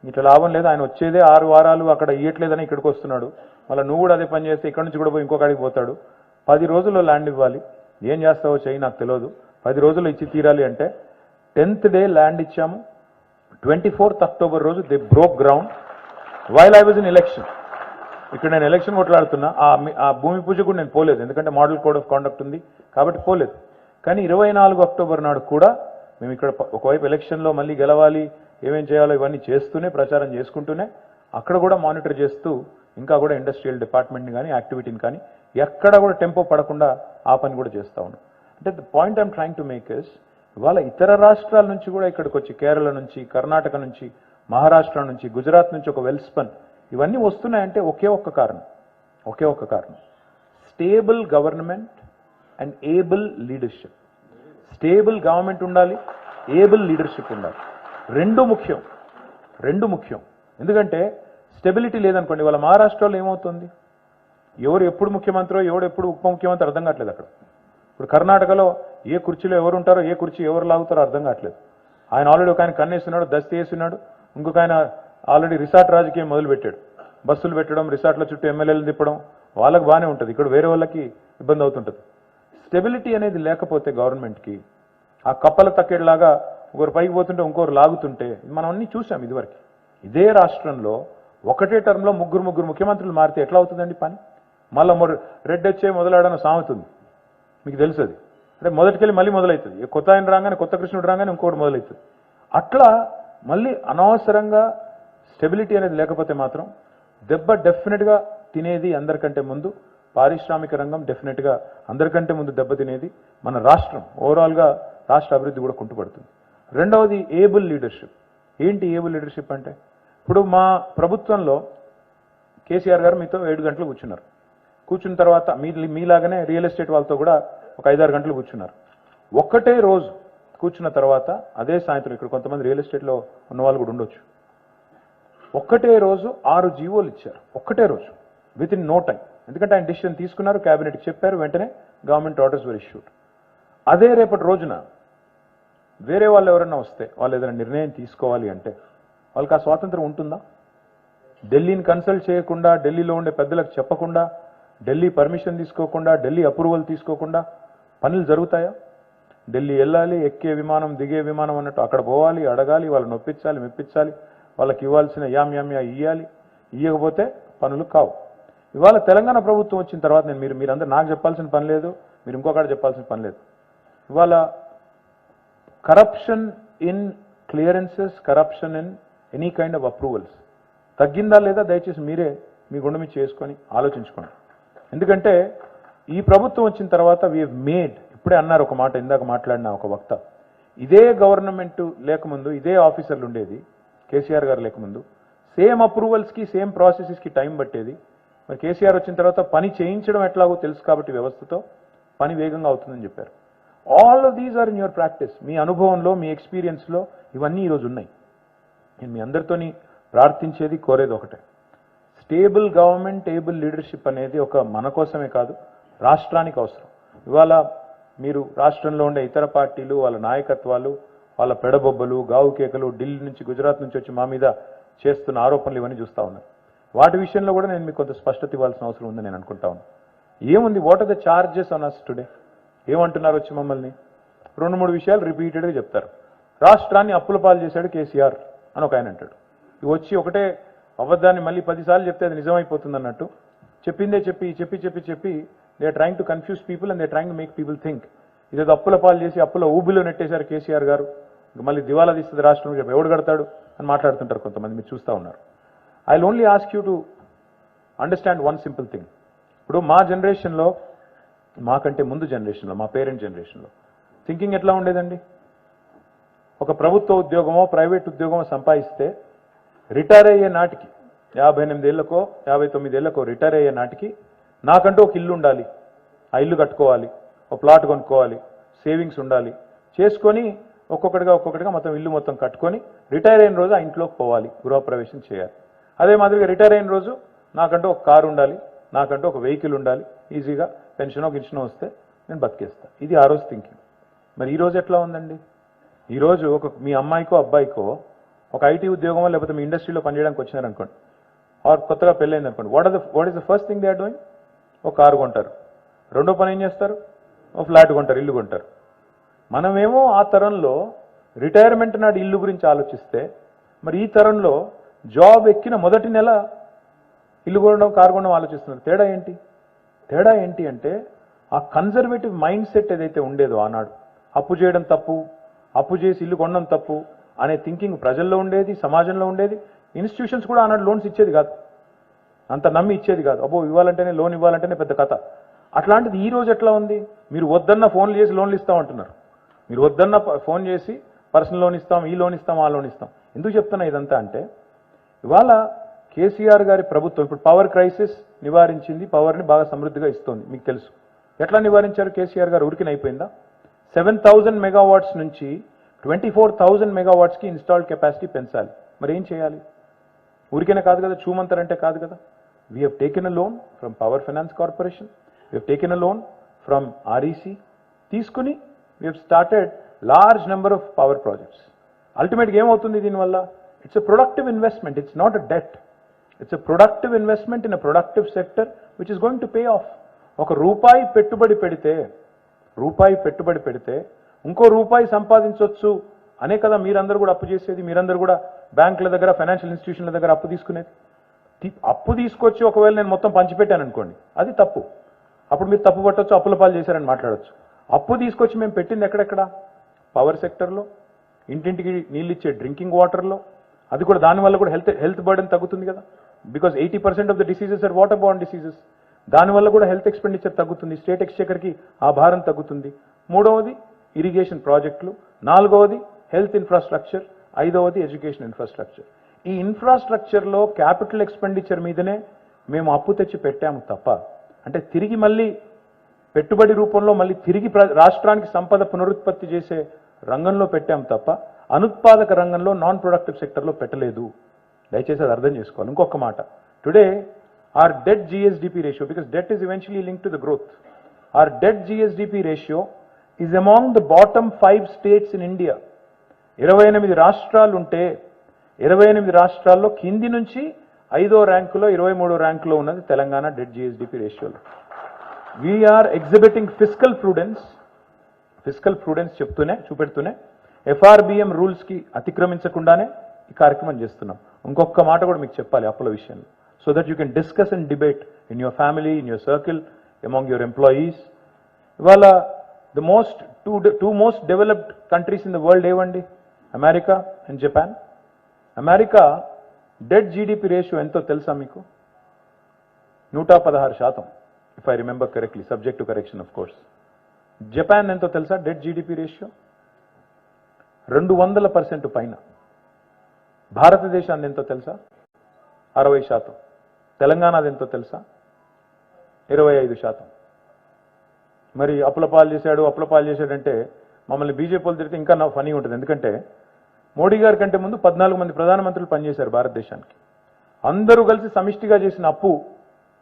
ఇట్లా లాభం లేదు, ఆయన వచ్చేదే 6 వారాలు అక్కడ ఇయ్యట్లేదని ఇక్కడికి వస్తున్నాడు, మళ్ళీ నువ్వు కూడా అదే పని చేస్తే ఇక్కడ నుంచి కూడా పోయి ఇంకొకడికి పోతాడు. 10 రోజుల్లో ల్యాండ్ ఇవ్వాలి, ఏం చేస్తావో చెయ్యి నాకు తెలియదు, 10 రోజుల్లో ఇచ్చి తీరాలి అంటే 10th day ల్యాండ్ ఇచ్చాము. 24th October రోజు they broke ground while I was in election. ఇక్కడ నేను ఎలక్షన్ కొట్లాడుతున్నా, ఆ భూమి పూజ కూడా నేను పోలేదు, ఎందుకంటే మోడల్ కోడ్ ఆఫ్ కాండక్ట్ ఉంది కాబట్టి పోలేదు. కానీ 24 అక్టోబర్ నాడు కూడా మేము ఇక్కడ ఒకవైపు ఎలక్షన్లో మళ్ళీ గెలవాలి, ఏమేం చేయాలో ఇవన్నీ చేస్తూనే, ప్రచారం చేసుకుంటూనే, అక్కడ కూడా మానిటర్ చేస్తూ, ఇంకా కూడా ఇండస్ట్రియల్ డిపార్ట్మెంట్ని కానీ యాక్టివిటీని కానీ ఎక్కడ కూడా టెంపో పడకుండా ఆ పని కూడా చేస్తూ ఉన్నాం. అంటే the point I'm trying to make is, ఇవాళ ఇతర రాష్ట్రాల నుంచి కూడా ఇక్కడికి వచ్చి, కేరళ నుంచి, కర్ణాటక నుంచి, మహారాష్ట్ర నుంచి, గుజరాత్ నుంచి ఒక వెల్స్పన్ ఇవన్నీ వస్తున్నాయంటే ఒకే ఒక్క కారణం, stable government and able leadership. Stable government ఉండాలి, ఏబుల్ లీడర్షిప్ ఉండాలి, రెండు ముఖ్యం. ఎందుకంటే స్టెబిలిటీ లేదనుకోండి, వాళ్ళ మహారాష్ట్రలో ఏమవుతుంది, ఎవరు ఎప్పుడు ముఖ్యమంత్రో, ఎవడు ఎప్పుడు ఉప ముఖ్యమంత్రి అర్థం కావట్లేదు అక్కడ. ఇప్పుడు కర్ణాటకలో ఏ కుర్చీలో ఎవరు ఉంటారో, ఏ కుర్చీ ఎవరు లాగుతారో అర్థం కావట్లేదు. ఆయన ఆల్రెడీ ఒక ఆయన కన్నేస్తున్నాడు, దస్తీ వేస్తున్నాడు, ఇంకొక ఆయన ఆల్రెడీ రిసార్ట్ రాజకీయం మొదలుపెట్టాడు. బస్సులు పెట్టడం, రిసార్ట్ల చుట్టూ ఎమ్మెల్యేలు తిప్పడం, వాళ్ళకి బాగానే ఉంటుంది, ఇక్కడ వేరే వాళ్ళకి ఇబ్బంది అవుతుంటుంది. స్టెబిలిటీ అనేది లేకపోతే గవర్నమెంట్కి, ఆ కప్పల తక్కేలాగా ఒకరు పైకి పోతుంటే ఇంకొకరు లాగుతుంటే, మనం అన్నీ చూసాం ఇదివరకు. ఇదే రాష్ట్రంలో ఒకటే టర్మ్లో ముగ్గురు ముఖ్యమంత్రులు మారితే ఎట్లా అవుతుందండి పని? మళ్ళీ రెడ్ వచ్చే మొదలాడన సామెతుంది, మీకు తెలుసు అది. అంటే మొదటికెళ్ళి మళ్ళీ మొదలవుతుంది, కొత్త ఆయన రాగానే, కొత్త కృష్ణుడు రాగానే ఇంకోటి మొదలవుతుంది. అట్లా మళ్ళీ అనవసరంగా స్టెబిలిటీ అనేది లేకపోతే మాత్రం దెబ్బ డెఫినెట్గా తినేది అందరికంటే ముందు పారిశ్రామిక రంగం, డెఫినెట్గా అందరికంటే ముందు దెబ్బ తినేది మన రాష్ట్రం. ఓవరాల్గా రాష్ట్ర అభివృద్ధి కూడా కుంటుపడుతుంది. రెండవది ఏబుల్ లీడర్షిప్. ఏంటి ఏబుల్ లీడర్షిప్ అంటే, ఇప్పుడు మా ప్రభుత్వంలో కేసీఆర్ గారు మీతో 7 గంటలు కూర్చున్నారు. కూర్చున్న తర్వాత మీలాగానే రియల్ ఎస్టేట్ వాళ్ళతో కూడా ఒక 5-6 గంటలు కూర్చున్నారు. ఒక్కటే రోజు కూర్చున్న తర్వాత అదే సాయంత్రం, ఇక్కడ కొంతమంది రియల్ ఎస్టేట్లో ఉన్న వాళ్ళు కూడా ఉండొచ్చు, ఒక్కటే రోజు 6 జీవోలు ఇచ్చారు. ఒక్కటే రోజు, విత్ ఇన్ నో టైం. ఎందుకంటే ఆయన డిసిషన్ తీసుకున్నారు, క్యాబినెట్కి చెప్పారు, వెంటనే గవర్నమెంట్ ఆర్డర్స్ వర్ ఇష్యూడ్. అదే రేపటి రోజున వేరే వాళ్ళు ఎవరైనా వస్తే, వాళ్ళు ఏదైనా నిర్ణయం తీసుకోవాలి అంటే వాళ్ళకి ఆ స్వాతంత్రం ఉంటుందా? ఢిల్లీని కన్సల్ట్ చేయకుండా, ఢిల్లీలో ఉండే పెద్దలకు చెప్పకుండా, ఢిల్లీ పర్మిషన్ తీసుకోకుండా, ఢిల్లీ అప్రూవల్ తీసుకోకుండా పనులు జరుగుతాయా? ఢిల్లీ వెళ్ళాలి, ఎక్కే విమానం, దిగే విమానం అన్నట్టు అక్కడ పోవాలి, అడగాలి, వాళ్ళని నొప్పించాలి, మెప్పించాలి, వాళ్ళకి ఇవ్వాల్సిన యామ్యామ్యా ఇవ్వాలి, ఇవ్వకపోతే పనులు కావు. ఇవాళ తెలంగాణ ప్రభుత్వం వచ్చిన తర్వాత మీరందరూ నాకు చెప్పాల్సిన పని లేదు, మీరు ఇంకొకటి చెప్పాల్సిన పని లేదు. ఇవాళ corruption in clearances, corruption in any kind of approvals తగ్గిందా లేదా దయచేసి మీరే మీ గుండె మీద చేసుకొని ఆలోచించుకోండి. ఎందుకంటే ఈ ప్రభుత్వం వచ్చిన తర్వాత వీ హేవ్ మేడ్, ఇప్పుడే అన్నారు ఒక మాట, ఇందాక మాట్లాడిన ఒక వక్త, ఇదే గవర్నమెంట్ లేకముందు ఇదే ఆఫీసర్లు ఉండేది, కేసీఆర్ గారు లేకముందు సేమ్ అప్రూవల్స్కి, సేమ్ ప్రాసెసెస్కి టైం పట్టేది. మరి కేసీఆర్ వచ్చిన తర్వాత పని చేయించడం ఎట్లాగో తెలుసు కాబట్టి వ్యవస్థతో పని వేగంగా అవుతుందని చెప్పారు. All of these are in your practice. మీ అనుభవంలో, మీ ఎక్స్పీరియన్స్లో ఇవన్నీ ఈరోజు ఉన్నాయి. నేను మీ అందరితోని ప్రార్థించేది, కోరేది ఒకటే, స్టేబుల్ గవర్నమెంట్, ఏబుల్ లీడర్షిప్ అనేది ఒక మన కోసమే కాదు, రాష్ట్రానికి అవసరం. ఇవాళ మీరు రాష్ట్రంలో ఉండే ఇతర పార్టీలు వాళ్ళ నాయకత్వాలు వాళ్ళ పెడబొబ్బలు గావు కేకలు ఢిల్లీ నుంచి గుజరాత్ నుంచి వచ్చి మా మీద చేస్తున్న ఆరోపణలు ఇవన్నీ చూస్తూ ఉన్నారు. వాటి విషయంలో కూడా నేను మీకు కొంత స్పష్టత ఇవ్వాల్సిన అవసరం ఉందని నేను అనుకుంటా ఉన్నాను. ఏముంది, what are the charges on us today? ఏమంటున్నారు వచ్చి మమ్మల్ని? 2-3 విషయాలు రిపీటెడ్గా చెప్తారు. రాష్ట్రాన్ని అప్పుల పాలు చేశాడు కేసీఆర్ అని ఒక ఆయన అంటాడు. ఇవి వచ్చి ఒకటే అబద్ధాన్ని మళ్ళీ 10 సార్లు చెప్తే అది నిజమైపోతుంది అన్నట్టు చెప్పిందే చెప్పి they are trying to confuse people and they trying to make people think ఇదేదో అప్పుల పాలు చేసి అప్పుల ఊబిలో నెట్టేశారు కేసీఆర్ గారు, మళ్ళీ దివాలా తీస్తుంది రాష్ట్రం, ఎవడు కడతాడు అని మాట్లాడుతుంటారు కొంతమంది, మీరు చూస్తూ ఉన్నారు. I will only ask you to understand one simple thing. ఇప్పుడు మా జనరేషన్లో, మాకంటే ముందు జనరేషన్లో, మా పేరెంట్ జనరేషన్లో థింకింగ్ ఎట్లా ఉండేదండి? ఒక ప్రభుత్వ ఉద్యోగమో ప్రైవేట్ ఉద్యోగమో సంపాదిస్తే రిటైర్ అయ్యే నాటికి 58 ఏళ్లకో 59 ఏళ్లకో రిటైర్ అయ్యే నాటికి నాకంటూ ఒక ఇల్లు ఉండాలి, ఆ ఇల్లు కట్టుకోవాలి, ఒక ప్లాట్ కొనుక్కోవాలి, సేవింగ్స్ ఉండాలి, చేసుకొని ఒక్కొక్కటిగా మొత్తం ఇల్లు మొత్తం కట్టుకొని రిటైర్ అయిన రోజు ఆ ఇంట్లోకి పోవాలి, గృహప్రవేశం చేయాలి. అదే మాదిరిగా రిటైర్ అయిన రోజు నాకంటూ ఒక కారు ఉండాలి, నాకంటూ ఒక వెహికల్ ఉండాలి, ఈజీగా పెన్షనో గిన్షనో వస్తే నేను బతికేస్తాను. ఇది ఆ రోజు థింకింగ్. మరి ఈ రోజు ఎట్లా ఉందండి? ఈరోజు మీ అమ్మాయికో అబ్బాయికో ఒక ఐటీ ఉద్యోగమో లేకపోతే మీ ఇండస్ట్రీలో పనిచేయడానికి వచ్చినారనుకోండి, ఆర్ కొత్తగా పెళ్ళైంది అనుకోండి, what is the first thing they are doing? ఒక కారు కొంటారు. రెండో పని ఏం చేస్తారు? ఒక ఫ్లాట్ కొంటారు, ఇల్లు కొంటారు. మనమేమో ఆ తరంలో రిటైర్మెంట్ నాడు ఇల్లు గురించి ఆలోచిస్తే, మరి ఈ తరంలో జాబ్ ఎక్కిన మొదటి నెల ఇల్లు కొనడం, కారు కొనడం ఆలోచిస్తున్నారు. తేడా ఏంటి అంటే ఆ కన్జర్వేటివ్ మైండ్ సెట్ ఏదైతే ఉండేదో ఆనాడు, అప్పు చేయడం తప్పు, అప్పు చేసి ఇల్లు కొనడం తప్పు అనే థింకింగ్ ప్రజల్లో ఉండేది, సమాజంలో ఉండేది. ఇన్స్టిట్యూషన్స్ కూడా ఆనాడు లోన్స్ ఇచ్చేది కాదు, అంత నమ్మి ఇచ్చేది కాదు. అబ్బో ఇవ్వాలంటేనే, లోన్ ఇవ్వాలంటేనే పెద్ద కథ. అట్లాంటిది ఈ రోజు ఎట్లా ఉంది? మీరు వద్దన్న ఫోన్లు చేసి లోన్లు ఇస్తామంటున్నారు. మీరు వద్దన్న ఫోన్ చేసి పర్సనల్ లోన్ ఇస్తాం, ఈ లోన్ ఇస్తాం, ఆ లోన్ ఇస్తాం. ఎందుకు చెప్తున్నా ఇదంతా అంటే, ఇవాళ కేసీఆర్ గారి ప్రభుత్వం ఇప్పుడు పవర్ క్రైసిస్ నివారించింది, పవర్ని బాగా సమృద్ధిగా ఇస్తోంది. మీకు తెలుసు ఎట్లా నివారించారు కేసీఆర్ గారు? ఉరికిన అయిపోయిందా? 7,000 మెగావాట్స్ నుంచి 24,000 మెగావాట్స్కి ఇన్స్టాల్డ్ కెపాసిటీ పెంచాలి. మరి ఏం చేయాలి? ఊరికైనా కాదు కదా, చూమంతరంటే కాదు కదా. We have taken a loan from power finance corporation, we have taken a loan from REC, తీసుకుని we have started large number of power projects. అల్టిమేట్గా ఏమవుతుంది దీనివల్ల? It's a productive investment, it's not a debt. It's a productive investment in a productive sector which is going to pay off. ఒక రూపాయి పెట్టుబడి పెడితే ఇంకో రూపాయి సంపాదించవచ్చు అనే కదా మీరందరూ కూడా అప్పు చేసేది, మీరందరూ కూడా బ్యాంకుల దగ్గర, ఫైనాన్షియల్ ఇన్స్టిట్యూషన్ల దగ్గర అప్పు తీసుకునేది. అప్పు తీసుకొచ్చి ఒకవేళ నేను మొత్తం పంచిపెట్టాను అనుకోండి, అది తప్పు. అప్పుడు మీరు తప్పు పట్టవచ్చు, అప్పుల పాలు చేశారని మాట్లాడవచ్చు. అప్పు తీసుకొచ్చి మేము పెట్టింది ఎక్కడెక్కడ? పవర్ సెక్టర్లో, ఇంటింటికి నీళ్ళు ఇచ్చే డ్రింకింగ్ వాటర్లో. అది కూడా దానివల్ల కూడా హెల్త్ బర్డెన్ తగ్గుతుంది కదా. Because 80% of the diseases are water borne diseases. దానివల్ల కూడా హెల్త్ ఎక్స్పెండిచర్ తగ్గుతుంది, స్టేట్ ఎక్స్చెకర్కి ఆ భారం తగ్గుతుంది. మూడవది ఇరిగేషన్ ప్రాజెక్టులు, నాలుగవది హెల్త్ ఇన్ఫ్రాస్ట్రక్చర్, ఐదవది ఎడ్యుకేషన్ ఇన్ఫ్రాస్ట్రక్చర్. ఈ ఇన్ఫ్రాస్ట్రక్చర్లో క్యాపిటల్ ఎక్స్పెండిచర్ మీదనే మేము అప్పు తెచ్చి పెట్టాము తప్ప, అంటే తిరిగి మళ్ళీ పెట్టుబడి రూపంలో మళ్ళీ తిరిగి రాష్ట్రానికి సంపద పునరుత్పత్తి చేసే రంగంలో పెట్టాము తప్ప అనుత్పాదక రంగంలో, నాన్ ప్రొడక్టివ్ సెక్టర్లో పెట్టలేదు. దయచేసి అది అర్థం చేసుకోవాలి. ఇంకొక మాట, today our debt GSDP ratio, because debt is eventually linked to the growth, our debt GSDP ratio is among the bottom 5 states in India. 28 రాష్ట్రాలు ఉంటే 28 రాష్ట్రాల్లో కింది నుంచి 5వ ర్యాంకులో 23వ ర్యాంకులో ఉన్నది తెలంగాణ డెట్ GSDP రేషియోలో. వీఆర్ ఎగ్జిబిటింగ్ ఫిస్కల్ ప్రూడెన్స్ చూపెడుతూనే FRBM రూల్స్కి అతిక్రమించకుండానే ఈ కార్యక్రమం చేస్తున్నాం. ఇంకొక మాట కూడా మీకు చెప్పాలి అప్పుల విషయంలో, so that you can discuss and debate in your family, in your circle, among your employees. ఇవాళ two most developed countries in the world ఏవండి? America and Japan. America debt GDP ratio ఎంతో తెలుసా మీకు? 116%, if I remember correctly, subject to correction of course. Japan ఎంతో తెలుసా debt GDP ratio? 200% పైన. భారతదేశాన్ని ఎంతో తెలుసా? 60%. తెలంగాణది ఎంతో తెలుసా? 25%. మరి అప్పుల పాలు చేశాడంటే మమ్మల్ని బీజేపీలు తిరిగితే ఇంకా నా ఫనీ ఉంటుంది. ఎందుకంటే మోడీ గారి కంటే ముందు 14 మంది ప్రధానమంత్రులు పనిచేశారు భారతదేశానికి. అందరూ కలిసి సమిష్టిగా చేసిన అప్పు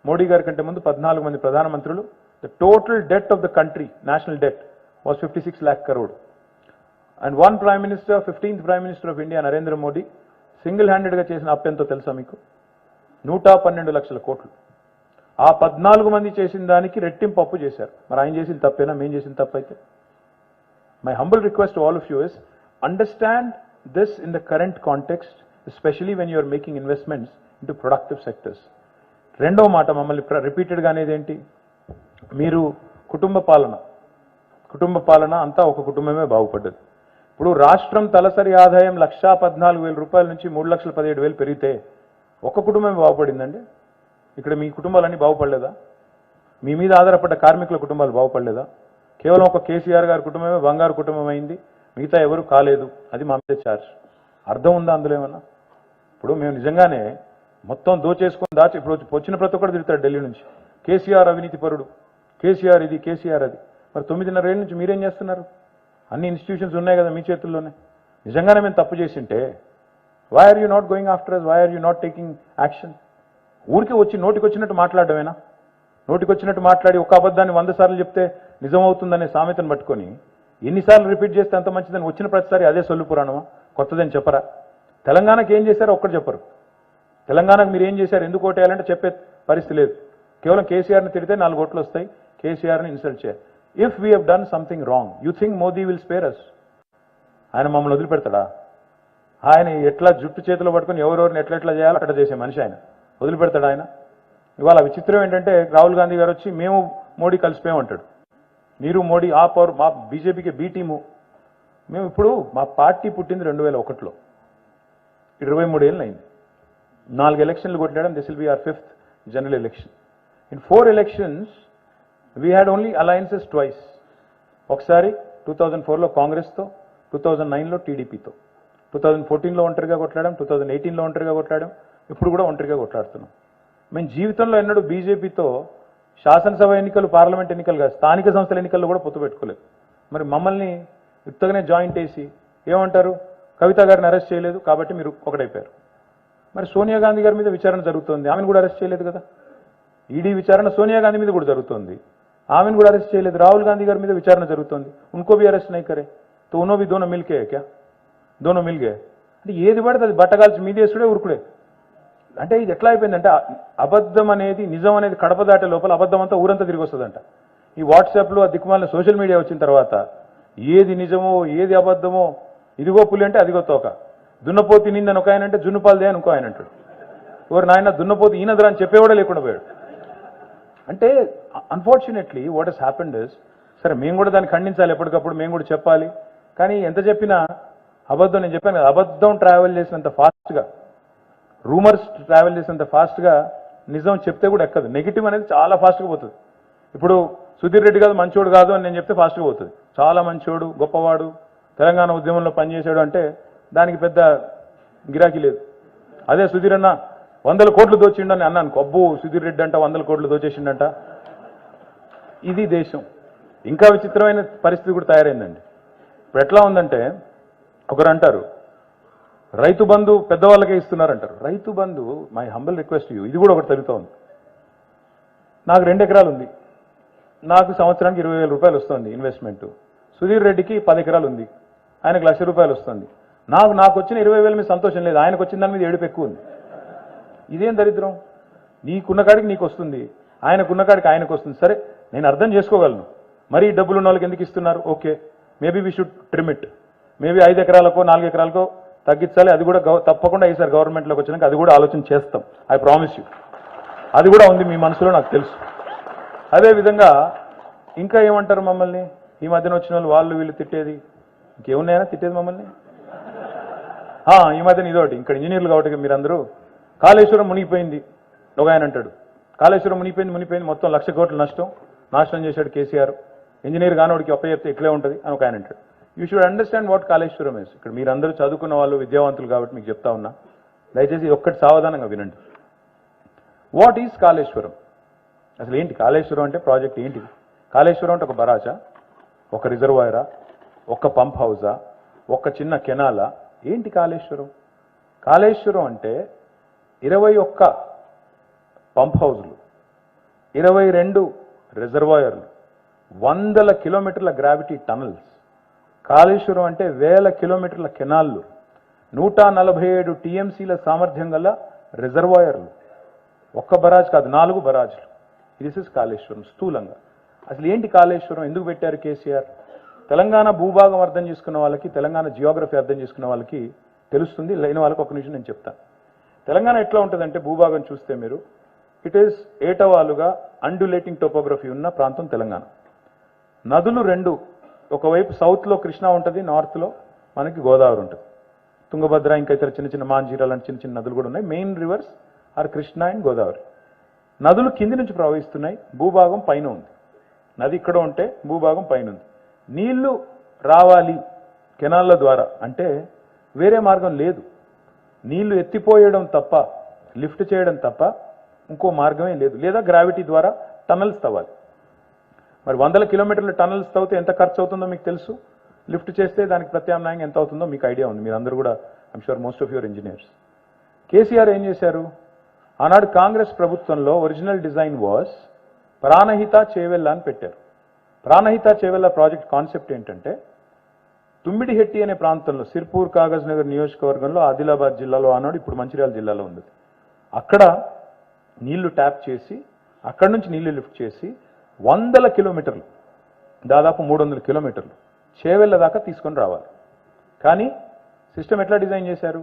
మోడీ గారి కంటే ముందు 14 మంది ప్రధానమంత్రులు the total debt of the country, national debt, was 56 lakh crore. And one Prime Minister, 15th Prime Minister of India, Narendra Modi, single-handedగా చేసిన అప్పు ఎంతో తెలుసా మీకు? 112 లక్షల కోట్లు. ఆ 14 మంది చేసిన దానికి రెట్టింపు అప్పు చేశారు. మరి ఆయన చేసిన తప్పేనా, మేము చేసిన తప్పైతే? My humble request to all of you is, understand this in the current context, especially when you are making investments into productive sectors. రెండో మాట మమ్మల్ని రిపీటెడ్గా అనేది ఏంటి? మీరు కుటుంబ పాలన అంతా ఒక కుటుంబమే బాగుపడ్డది. ఇప్పుడు రాష్ట్రం తలసరి ఆదాయం 1,14,000 రూపాయల నుంచి 3,17,000 పెరిగితే ఒక్క కుటుంబమే బాగుపడిందండి. ఇక్కడ మీ కుటుంబాలన్నీ బాగుపడలేదా? మీ మీద ఆధారపడ్డ కార్మికుల కుటుంబాలు బాగుపడలేదా? కేవలం ఒక కేసీఆర్ గారి కుటుంబమే బంగారు కుటుంబం అయింది, మిగతా ఎవరు కాలేదు. అది మా మీద ఛార్జ్. అర్థం ఉందా అందులో ఏమన్నా? ఇప్పుడు మేము నిజంగానే మొత్తం దోచేసుకొని ఇప్పుడు వచ్చిన ప్రతి ఒక్కరు తిరుగుతాడు ఢిల్లీ నుంచి, కేసీఆర్ అవినీతి పరుడు, కేసీఆర్ ఇది, కేసీఆర్ అది. మరి 9.5 ఏళ్ళ నుంచి మీరేం చేస్తున్నారు? అన్ని ఇన్స్టిట్యూషన్స్ ఉన్నాయి కదా మీ చేతుల్లోనే. నిజంగానే మేము తప్పు చేసింటే why are you not going after us? Why are you not taking action? ఊరికే వచ్చి నోటికి వచ్చినట్టు మాట్లాడమేనా? నోటికి వచ్చినట్టు మాట్లాడి ఒక అబద్ధాన్ని 100 సార్లు చెప్తే నిజమవుతుందనే సామెతను పట్టుకొని ఎన్నిసార్లు రిపీట్ చేస్తే అంత మంచిదని వచ్చిన ప్రతిసారి అదే సొల్లు పురాణమా? కొత్తదని చెప్పరా? తెలంగాణకి ఏం చేశారో ఒక్కటి చెప్పరు. తెలంగాణకు మీరు ఏం చేశారు, ఎందుకు ఓటేయాలంటే చెప్పే పరిస్థితి లేదు. కేవలం కేసీఆర్ని తిడితే 4 ఓట్లు వస్తాయి, కేసీఆర్ని ఇన్సల్ట్ చేయాలి. If we have done something wrong, you think Modi will spare us? ఆయన మమ్మల్ని వదిలిపెడతాడా? ఆయన ఎట్లా జుట్టు చేతిలో పట్టుకుని ఎవరెవరిని ఎట్లా చేయాలో అట్లా చేసే మనిషి ఆయన. వదిలిపెడతాడు ఆయన? ఇవాళ విచిత్రం ఏంటంటే రాహుల్ గాంధీ గారు వచ్చి మేము మోడీ కలిసిపోయామంటాడు. మీరు మోడీ ఆ పవర్, మా బీజేపీకి బీ టీము. మేము ఇప్పుడు మా పార్టీ పుట్టింది 2001లో, 23 ఏళ్ళు అయింది. 4 ఎలక్షన్లు కొట్లాడడం. This will be our 5th general election. In 4 elections we had only alliances twice. ఒకసారి 2004లో కాంగ్రెస్తో, 2009లో టీడీపీతో, 2014లో ఒంటరిగా కొట్లాడాం, 2018లో ఒంటరిగా కొట్లాడాం, ఇప్పుడు కూడా ఒంటరిగా కొట్లాడుతున్నాం. మేము జీవితంలో ఎన్నడూ బీజేపీతో శాసనసభ ఎన్నికలు, పార్లమెంట్ ఎన్నికలు కాదు, స్థానిక సంస్థల ఎన్నికల్లో కూడా పొత్తు పెట్టుకోలేదు. మరి మమ్మల్ని ఉత్తగానే జాయింట్ వేసి ఏమంటారు? కవిత గారిని అరెస్ట్ చేయలేదు కాబట్టి మీరు ఒకటైపోయారు. మరి సోనియా గాంధీ గారి మీద విచారణ జరుగుతోంది, ఆమెను కూడా అరెస్ట్ చేయలేదు కదా. ఈడీ విచారణ సోనియా గాంధీ మీద కూడా జరుగుతోంది, ఆమెను కూడా అరెస్ట్ చేయలేదు. రాహుల్ గాంధీ గారి మీద విచారణ జరుగుతోంది, ఉनको भी అరెస్ట్ नहीं करे तो उन्होंने भी दोनों मिल के क्या दोनों मिल गए? అంటే ఏది పడితే అది బట్టగాల్చి మీదేసుడే ఉరుకుడే. అంటే ఇది ఎట్లా అయిపోయిందంటే అబద్ధం అనేది నిజం అనేది కడప దాటే లోపల అబద్ధం అంతా ఊరంతా తిరిగి వస్తుందంట. ఈ వాట్సాప్లో ఆ దిక్కుమాలిన సోషల్ మీడియా వచ్చిన తర్వాత ఏది నిజమో ఏది అబద్ధమో, ఇదిగో పులి అంటే అదిగో తోక, దున్నపోతి నిందని ఒక ఆయన అంటే జున్నుపాలదే అని ఇంకో ఆయన అంటాడు. ఎవరు నాయన దున్నపోతి ఈయనదరా అని చెప్పేవాడే లేకుండా పోయాడు. అంటే unfortunately what has happened is, సరే మేము కూడా దాన్ని ఖండించాలి, ఎప్పటికప్పుడు మేము కూడా చెప్పాలి. కానీ ఎంత చెప్పినా అబద్ధం, నేను చెప్పాను కదా, అబద్ధం ట్రావెల్ చేసినంత ఫాస్ట్గా, రూమర్స్ ట్రావెల్ చేసినంత ఫాస్ట్గా నిజం చెప్తే కూడా ఎక్కదు. నెగిటివ్ అనేది చాలా ఫాస్ట్గా పోతుంది. ఇప్పుడు సుధీర్ రెడ్డి కాదు మంచోడు కాదు అని నేను చెప్తే ఫాస్ట్గా పోతుంది. చాలా మంచోడు, గొప్పవాడు, తెలంగాణ ఉద్యమంలో పనిచేశాడు అంటే దానికి పెద్ద గిరాకీ లేదు. అదే సుధీర్ అన్న 100 కోట్లు దోచిండని అన్నాను, అబ్బో సుధీర్ రెడ్డి అంట 100 కోట్లు దోచేసిండంట. ఇది దేశం. ఇంకా విచిత్రమైన పరిస్థితి కూడా తయారైందండి. ఇప్పుడు ఎట్లా ఉందంటే, ఒకరు అంటారు Rythu Bandhu పెద్దవాళ్ళకే ఇస్తున్నారంటారు. Rythu Bandhu, my humble request you, ఇది కూడా ఒకటి తగ్గుతూ ఉంది. నాకు 2 ఎకరాలు ఉంది, నాకు సంవత్సరానికి 20,000 రూపాయలు వస్తుంది ఇన్వెస్ట్మెంట్. సుధీర్ రెడ్డికి 10 ఎకరాలు ఉంది, ఆయనకు 1,00,000 రూపాయలు వస్తుంది. నాకు వచ్చిన 20,000 మీద సంతోషం లేదు, ఆయనకు వచ్చిన దాని మీద ఏడుపు ఎక్కువ ఉంది. ఇదేం దరిద్రం? నీకున్న కాడికి నీకు వస్తుంది, ఆయనకున్న కాడికి ఆయనకు వస్తుంది. సరే, నేను అర్థం చేసుకోగలను, మరీ డబ్బులు ఉన్న వాళ్ళకి ఎందుకు ఇస్తున్నారు? Okay, maybe we should trim it. Maybe 5 ఎకరాలకో 4 ఎకరాలకో తగ్గించాలి. అది కూడా తప్పకుండా ఈసారి గవర్నమెంట్లోకి వచ్చినాక అది కూడా ఆలోచన చేస్తాం. I promise you. అది కూడా ఉంది మీ మనసులో, నాకు తెలుసు. అదేవిధంగా ఇంకా ఏమంటారు మమ్మల్ని ఈ మధ్యన వచ్చిన వాళ్ళు వీళ్ళు తిట్టేది? ఇంకేమున్నాయనా తిట్టేది మమ్మల్ని? ఈ మధ్యన ఇదోటి, ఇక్కడ ఇంజనీర్లు కాబట్టి మీరందరూ కాళేశ్వరం మునిగిపోయింది ఒక ఆయన అంటాడు. కాళేశ్వరం మునిగిపోయింది మొత్తం 1,00,000 కోట్ల నాశనం చేశాడు కేసీఆర్. ఇంజనీర్ కానోడికి అప్ప చెప్తే ఇట్లే ఉంటుంది అని ఒక ఆయన అంటాడు. You should understand what Kaleshwaram is. ఇక్కడ మీరందరూ చదువుకున్న వాళ్ళు, విద్యావంతులు కాబట్టి మీకు చెప్తా ఉన్నా, దయచేసి ఒక్కటి సావధానంగా వినండి. What is Kaleshwaram? అసలు ఏంటి కాళేశ్వరం అంటే? ప్రాజెక్ట్ ఏంటిది? కాళేశ్వరం అంటే ఒక బరాజా, ఒక రిజర్వాయరా, ఒక పంప్ హౌజా, ఒక చిన్న కెనాలా? ఏంటి కాళేశ్వరం? కాళేశ్వరం అంటే 21 పంప్ హౌజులు, 22 రిజర్వాయర్లు, వందల కిలోమీటర్ల గ్రావిటీ టనల్స్, కాళేశ్వరం అంటే వేల కిలోమీటర్ల కెనాళ్ళు, 147 టీఎంసీల సామర్థ్యం గల రిజర్వాయర్లు, ఒక్క బరాజ్ కాదు 4 బరాజ్లు. దిస్ ఇస్ కాళేశ్వరం స్థూలంగా. అసలు ఏంటి కాళేశ్వరం, ఎందుకు పెట్టారు కేసీఆర్? తెలంగాణ భూభాగం అర్థం చేసుకున్న వాళ్ళకి, తెలంగాణ జియోగ్రఫీ అర్థం చేసుకున్న వాళ్ళకి తెలుస్తుంది. లేని వాళ్ళకి ఒక నిమిషం నేను చెప్తాను. తెలంగాణ ఎట్లా ఉంటుందంటే భూభాగం చూస్తే మీరు, ఇట్ ఈస్ ఏటవాలుగా అండులేటింగ్ టోపోగ్రఫీ ఉన్న ప్రాంతం తెలంగాణ. నదులు రెండు, ఒకవైపు సౌత్లో కృష్ణా ఉంటుంది, నార్త్లో మనకి గోదావరి ఉంటుంది, తుంగభద్ర, ఇంకా ఇతర చిన్న చిన్న మాంజీరా లాంటి చిన్న చిన్న నదులు కూడా ఉన్నాయి. Main rivers are Krishna and Godavari. నదులు కింది నుంచి ప్రవహిస్తున్నాయి, భూభాగం పైన ఉంది. నది ఇక్కడ ఉంటే భూభాగం పైన ఉంది. నీళ్లు రావాలి కెనాళ్ళ ద్వారా అంటే వేరే మార్గం లేదు. నీళ్లు ఎత్తిపోయడం తప్ప, లిఫ్ట్ చేయడం తప్ప ఇంకో మార్గమే లేదు. లేదా గ్రావిటీ ద్వారా టనల్స్ తవ్వాలి. మరి 100 కిలోమీటర్ల టనల్స్ తవ్వితే ఎంత ఖర్చు అవుతుందో మీకు తెలుసు. లిఫ్ట్ చేస్తే దానికి ప్రత్యామ్నాయంగా ఎంత అవుతుందో మీకు ఐడియా ఉంది. మీరందరూ కూడా I'm sure most of your engineers. KCR ఏం చేశారు? ఆనాడు కాంగ్రెస్ ప్రభుత్వంలో original design was Pranahita Chevella అని పెట్టారు. ప్రాణహిత చేవెళ్ళ ప్రాజెక్ట్ కాన్సెప్ట్ ఏంటంటే, తుమ్మిడిహెట్టి అనే ప్రాంతంలో, సిర్పూర్ కాగజ్ నగర్ నియోజకవర్గంలో, ఆదిలాబాద్ జిల్లాలో ఆనాడు, ఇప్పుడు మంచిర్యాల జిల్లాలో ఉంది. అక్కడ నీళ్లు ట్యాప్ చేసి, అక్కడి నుంచి నీళ్లు లిఫ్ట్ చేసి 100 కిలోమీటర్లు, దాదాపు 300 కిలోమీటర్లు చేవెళ్ళ దాకా తీసుకొని రావాలి. కానీ సిస్టమ్ ఎట్లా డిజైన్ చేశారు?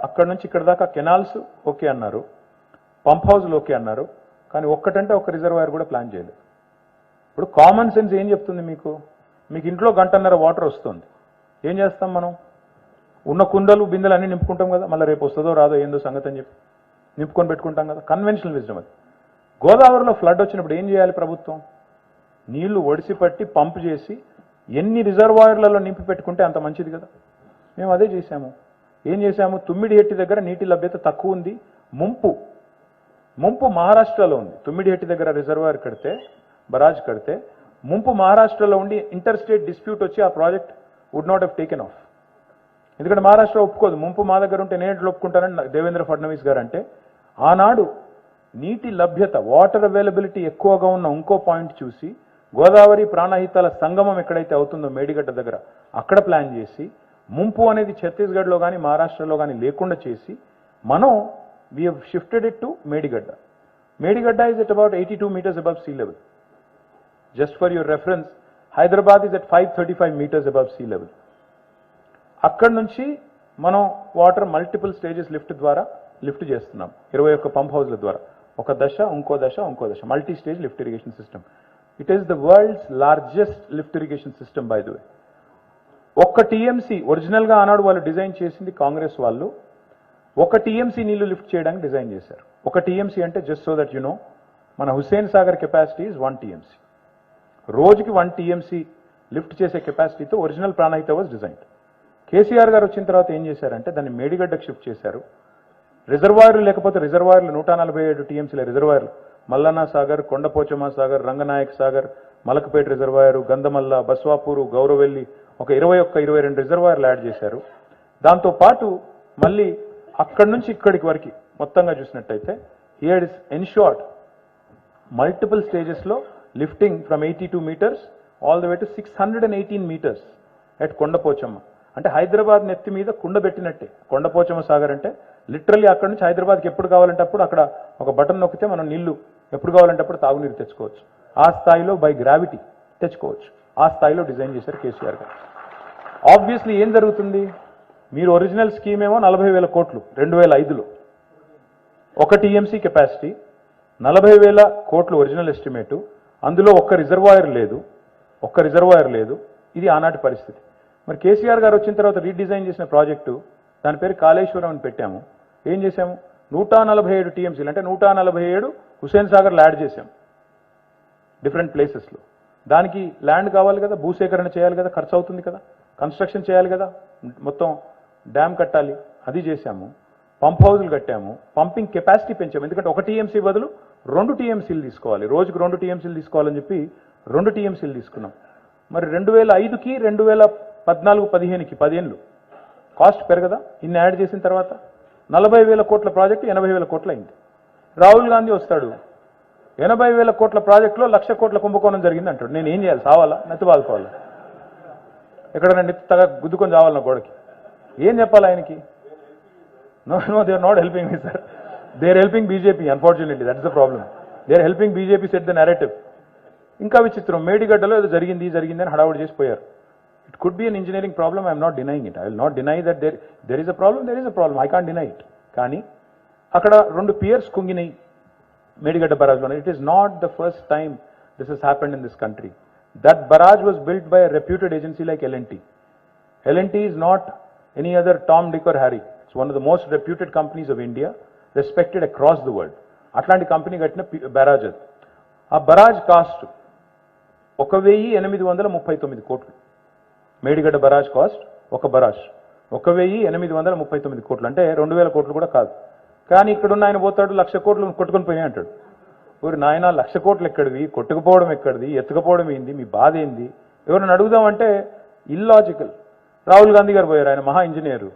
అక్కడి నుంచి ఇక్కడ దాకా కెనాల్స్ ఓకే అన్నారు, పంప్ హౌస్లు ఓకే అన్నారు, కానీ ఒక్కటంటే ఒక రిజర్వాయర్ కూడా ప్లాన్ చేయలేదు. ఇప్పుడు కామన్ సెన్స్ ఏం చెప్తుంది మీకు? మీకు ఇంట్లో గంటన్నర వాటర్ వస్తుంది, ఏం చేస్తాం మనం? ఉన్న కుండలు బిందెలు అన్నీ నింపుకుంటాం కదా, మళ్ళీ రేపు వస్తుందో రాదో ఏందో సంగతి అని చెప్పి నింపుకొని పెట్టుకుంటాం కదా, కన్వెన్షనల్ విజ్డమ్ అది. గోదావరిలో ఫ్లడ్ వచ్చినప్పుడు ఏం చేయాలి ప్రభుత్వం? నీళ్లు ఒడిసి పట్టి పంప్ చేసి ఎన్ని రిజర్వాయర్లలో నింపి పెట్టుకుంటే అంత మంచిది కదా. మేము అదే చేశాము. ఏం చేశాము? తుమ్మిడిహెట్టి దగ్గర నీటి లభ్యత తక్కువ ఉంది, ముంపు మహారాష్ట్రలో ఉంది. తుమ్మిడిహెట్టి దగ్గర రిజర్వాయర్ కడితే, బరాజ్ కడితే ముంపు మహారాష్ట్రలో ఉండి ఇంటర్ స్టేట్ డిస్ప్యూట్ వచ్చి ఆ project would not have taken off. ఎందుకంటే మహారాష్ట్ర ఒప్పుకోదు, ముంపు మా దగ్గర ఉంటే నేను ఎట్లా ఒప్పుకుంటానని దేవేంద్ర ఫడ్నవీస్ గారు అంటే, ఆనాడు నీటి లభ్యత, వాటర్ అవైలబిలిటీ ఎక్కువగా ఉన్న ఇంకో పాయింట్ చూసి, గోదావరి ప్రాణహితాల సంగమం ఎక్కడైతే అవుతుందో మేడిగడ్డ దగ్గర, అక్కడ ప్లాన్ చేసి, ముంపు అనేది ఛత్తీస్గఢ్లో కానీ మహారాష్ట్రలో కానీ లేకుండా చేసి, మనం we have shifted it to Medigadda. Medigadda is at about 82 meters above sea level. Just for your reference, Hyderabad is at 535 meters above sea level. అక్కడి నుంచి మనం వాటర్ మల్టిపుల్ స్టేజెస్ లిఫ్ట్ ద్వారా లిఫ్ట్ చేస్తున్నాం, 21 పంప్ హౌస్ల ద్వారా. ఒక దశ, ఇంకో దశ, multi stage lift irrigation system. It is the world's largest lift irrigation system by the way. ఒక్క టీఎంసీ ఒరిజినల్గా ఆనాడు వాళ్ళు డిజైన్ చేసింది, కాంగ్రెస్ వాళ్ళు 1 టీఎంసీ నీళ్లు లిఫ్ట్ చేయడానికి డిజైన్ చేశారు. 1 టీఎంసీ అంటే just so that you know, మన Hussain Sagar capacity is 1 TMC. రోజుకి 1 టీఎంసీ లిఫ్ట్ చేసే కెపాసిటీతో original Pranahita was design. KCR గారు వచ్చిన తర్వాత ఏం చేశారంటే దాన్ని మేడిగడ్డకు షిఫ్ట్ చేశారు. రిజర్వాయర్లు లేకపోతే రిజర్వాయర్లు 147 టీఎంసీల రిజర్వాయర్లు, మల్లన్న సాగర్, కొండపోచమ్మ సాగర్, రంగనాయక్ సాగర్, మలకపేట రిజర్వాయరు, గంధమల్ల, బస్వాపూరు, గౌరవెల్లి, ఒక 21-22 రిజర్వాయర్లు యాడ్ చేశారు. దాంతోపాటు మళ్ళీ అక్కడి నుంచి ఇక్కడికి వరకు మొత్తంగా చూసినట్టయితే హియర్ ఇస్ ఎన్షోర్డ్ మల్టిపుల్ స్టేజెస్లో lifting from 82 meters all the way to 618 meters at Kondapochamma. అంటే హైదరాబాద్ నెత్తి మీద కుండ పెట్టినట్టే కొండపోచమ్మ సాగర్ అంటే. లిటరల్లీ అక్కడ నుంచి హైదరాబాద్కి ఎప్పుడు కావాలంటే అప్పుడు అక్కడ ఒక బటన్ నొక్కితే మనం నీళ్లు ఎప్పుడు కావాలంటే అప్పుడు తాగునీరు తెచ్చుకోవచ్చు. ఆ స్థాయిలో బై గ్రావిటీ తెచ్చుకోవచ్చు. ఆ స్థాయిలో డిజైన్ చేశారు కేసీఆర్ గారు. ఆబ్వియస్లీ ఏం జరుగుతుంది? మీరు ఒరిజినల్ స్కీమ్ ఏమో 40,000 కోట్లు 2005లో, 1 టీఎంసీ కెపాసిటీ, 40,000 కోట్లు ఒరిజినల్ ఎస్టిమేటు, అందులో ఒక్క రిజర్వాయర్ లేదు. ఇది ఆనాటి పరిస్థితి. మరి కేసీఆర్ గారు వచ్చిన తర్వాత రీడిజైన్ చేసిన ప్రాజెక్టు, దాని పేరు కాళేశ్వరం అని పెట్టాము. ఏం చేశాము? 147 టీఎంసీలు అంటే 147 హుస్సేన్ సాగర్లు యాడ్ చేశాం డిఫరెంట్ ప్లేసెస్లో. దానికి ల్యాండ్ కావాలి కదా, భూసేకరణ చేయాలి కదా, ఖర్చు అవుతుంది కదా, కన్స్ట్రక్షన్ చేయాలి కదా, మొత్తం డ్యామ్ కట్టాలి, అది చేశాము. పంప్ హౌజులు కట్టాము, పంపింగ్ కెపాసిటీ పెంచాము. ఎందుకంటే 1 టీఎంసీ బదులు 2 టీఎంసీలు తీసుకోవాలి, రోజుకు 2 టీఎంసీలు తీసుకోవాలని చెప్పి 2 టీఎంసీలు తీసుకున్నాం. మరి 2005కి 2014-15కి 10 ఏళ్ళు కాస్ట్ పెరగదా? ఇన్ని యాడ్ చేసిన తర్వాత 40,000 కోట్ల ప్రాజెక్టు 80,000 కోట్లు అయింది. రాహుల్ గాంధీ వస్తాడు, 80,000 కోట్ల ప్రాజెక్టులో 1,00,000 కోట్ల కుంభకోణం జరిగింది అంటాడు. నేను ఏం చేయాలి? సావాలా? నెత్తి బాదుకోవాలా? ఎక్కడైనా నెత్తిగా గుద్దుకొని చావాలన్న గోడకి ఏం చెప్పాలి ఆయనకి? No they are not helping me sir. They are helping BJP. Unfortunately that's the problem. They are helping BJP set the narrative. ఇంకా విచిత్రం, మేడిగడ్డలో ఏదో జరిగింది అని హడావుడి చేసిపోయారు. It could be an engineering problem. I'm not denying it. I will not deny that there is a problem. I can't deny it. కానీ అక్కడ 2 పియర్స్ కుంగినాయి మేడిగడ్డ బరాజ్లో. It is not the first time this has happened in this country. That barrage was built by a reputed agency like L&T. L&T is not any other Tom, Dick or Harry. It's one of the most reputed companies of India, respected across the world. అట్లాంటి company కట్టిన barrage అది. ఆ barrage cost 1,839 కోట్లు. Medigadda barrage cost, ఒక barrage 1,839 కోట్లు, అంటే 2,000 కోట్లు కూడా కాదు. కానీ ఇక్కడున్న ఆయన పోతాడు 1,00,000 కోట్లు కొట్టుకొని పోయినాయి అంటాడు. ఊరి నాయన 1,00,000 కోట్లు ఎక్కడివి? కొట్టుకుపోవడం ఎక్కడిది? ఎత్తుకపోవడం ఏంది? మీ బాధ ఏంది? ఎవరైనా అడుగుదామంటే ఇల్లాజికల్. రాహుల్ గాంధీ గారు పోయారు, ఆయన మహా ఇంజనీరు.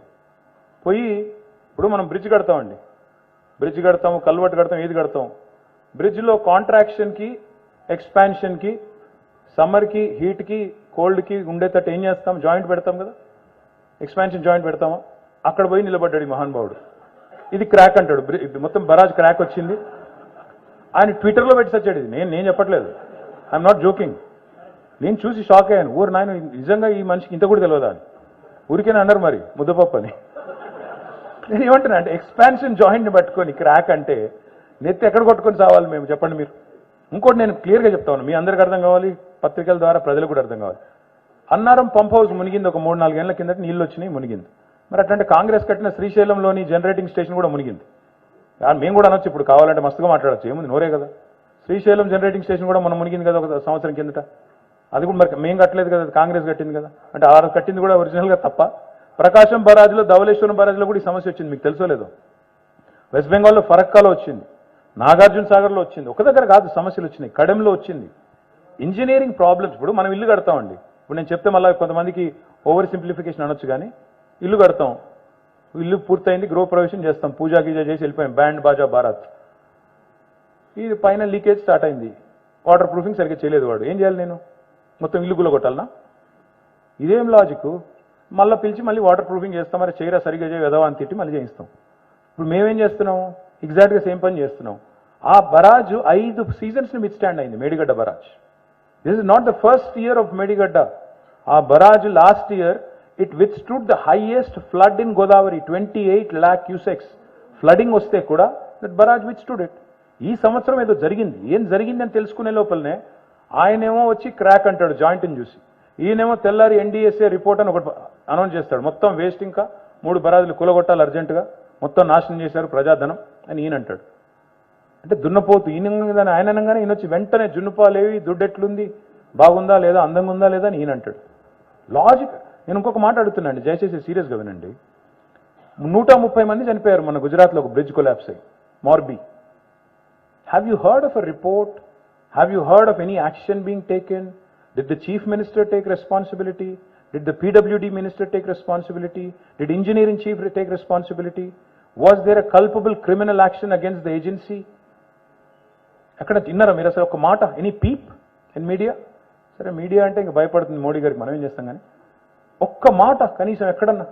పోయి ఇప్పుడు మనం బ్రిడ్జ్ కడతామండి, బ్రిడ్జ్ కడతాము, కల్వర్ట్ కడతాం, ఏది కడతాం. బ్రిడ్జ్లో కాంట్రాక్షన్కి, ఎక్స్పాన్షన్కి, సమ్మర్కి, హీట్కి, కోల్డ్కి ఉండేటట్టు ఏం చేస్తాం? జాయింట్ పెడతాం కదా, ఎక్స్పాన్షన్ జాయింట్ పెడతామా? అక్కడ పోయి నిలబడ్డాడు ఈ మహానుభావుడు. ఇది క్రాక్ అంటాడు. మొత్తం బరాజ్ క్రాక్ వచ్చింది. ఆయన ట్విట్టర్లో పెట్టి సచ్చాడు. ఇది నేను చెప్పట్లేదు. I'm not joking. నేను చూసి షాక్ అయ్యాను. ఊరు నాయన నిజంగా ఈ మనిషికి ఇంత కూడా తెలియదా అని. ఊరికేనే అన్నారు మరి ముద్దపప్పు అని. నేను ఏమంటున్నా అంటే ఎక్స్పాన్షన్ జాయింట్ని పట్టుకొని క్రాక్ అంటే నెత్తి ఎక్కడ కొట్టుకొని సావాలి మేము? చెప్పండి మీరు. ఇంకోటి నేను క్లియర్గా చెప్తాను, మీ అందరికీ అర్థం కావాలి, పత్రికల ద్వారా ప్రజలకు కూడా అర్థం కావాలి. అన్నారం పంప్ హౌస్ మునిగింది ఒక 3-4 ఏళ్ల కిందట, నీళ్ళు వచ్చినాయి, మునిగింది. మరి అట్లాంటి కాంగ్రెస్ కట్టిన శ్రీశైలంలోని జనరేటింగ్ స్టేషన్ కూడా మునిగింది. మేము కూడా అనొచ్చు, ఇప్పుడు కావాలంటే మస్తుగా మాట్లాడచ్చు, ఏముంది, నోరే కదా. శ్రీశైలం జనరేటింగ్ స్టేషన్ కూడా మనం మునిగింది కదా ఒక సంవత్సరం కిందట. అది కూడా మరి మేము కట్టలేదు కదా, కాంగ్రెస్ కట్టింది కదా. అంటే ఆ కట్టింది కూడా ఒరిజినల్గా తప్ప. ప్రకాశం బరాజ్లో, ధవళేశ్వరం బరాజ్లో కూడా ఈ సమస్య వచ్చింది, మీకు తెలుసో లేదో. వెస్ట్ బెంగాల్లో ఫరక్కాలో వచ్చింది, నాగార్జున సాగర్లో వచ్చింది. ఒక దగ్గర కాదు సమస్యలు వచ్చినాయి, కడెంలో వచ్చింది. Engineering problems. ఇప్పుడు మనం ఇల్లు కడతామండి, ఇప్పుడు నేను చెప్తే మళ్ళీ కొంతమందికి ఓవర్ సింప్లిఫికేషన్ అనొచ్చు, కానీ ఇల్లు కడతాం, ఇల్లు పూర్తయింది, గృహప్రవేశం చేస్తాం, పూజా గీజా చేసి వెళ్ళిపోయాం, బ్యాండ్ బాజా భారత్. ఇది పైన లీకేజ్ స్టార్ట్ అయింది, వాటర్ ప్రూఫింగ్ సరిగ్గా చేయలేదు వాడు. ఏం చేయాలి నేను? మొత్తం ఇల్లు గుల్లగొట్టాలనా? ఇదేం లాజిక్? మళ్ళీ పిలిచి మళ్ళీ వాటర్ ప్రూఫింగ్ చేస్తాం, మరి చేయరా సరిగ్గా చేయ వెదవా అని తిట్టి మళ్ళీ చేయిస్తాం. ఇప్పుడు మేమేం చేస్తున్నాము? ఎగ్జాక్ట్గా సేమ్ పని చేస్తున్నాం. ఆ బరాజ్ 5 సీజన్స్ని మిడ్ స్టాండ్ అయింది, Medigadda barrage. This is not the first year of Medigadda. ఆ barrage last year it withstood the highest flood in Godavari, 28 lakh cusecs flooding వస్తే కూడా దట్ బరాజ్ విత్స్టూడ్ ఇట్. ఈ సంవత్సరం ఏదో జరిగింది, ఏం జరిగింది అని తెలుసుకునే లోపలనే ఆయనేమో వచ్చి క్రాక్ అంటాడు జాయింట్ని చూసి, ఈయనేమో తెల్లారి ఎన్డీఎస్ఏ రిపోర్ట్ అని ఒకటి అనౌన్స్ చేస్తాడు, మొత్తం వేస్ట్, ఇంకా 3 బరాజులు కూలగొట్టాలి అర్జెంటుగా, మొత్తం నాశనం చేశారు ప్రజాధనం అని ఈయన అంటాడు. అంటే దున్నపోతు ఈయన ఆయన అనగానే ఈయన వచ్చి వెంటనే జున్నుపాలేవి, దుడ్డెట్లుంది, బాగుందా లేదా, అందంగా ఉందా లేదా అని ఈయన అంటాడు. లాజిక్. నేను ఇంకొక మాట అడుగుతున్నాండి, దయచేసి సీరియస్గా వినండి. 130 మంది చనిపోయారు మన గుజరాత్లో ఒక బ్రిడ్జ్ కొలాప్స్ అయ్యి, Morbi. Have you heard of a report? Have you heard of any action being taken? Did the chief minister take responsibility? Did the PWD minister take responsibility? Did engineering chief take responsibility? Was there a culpable criminal action against the agency? ఎక్కడ తిన్నారా మీరు అసలు ఒక మాట? Any peep in media? సరే media అంటే ఇంకా భయపడుతుంది మోడీ గారికి, మనం ఏం చేస్తాం, కానీ ఒక్క మాట కనీసం ఎక్కడన్నా.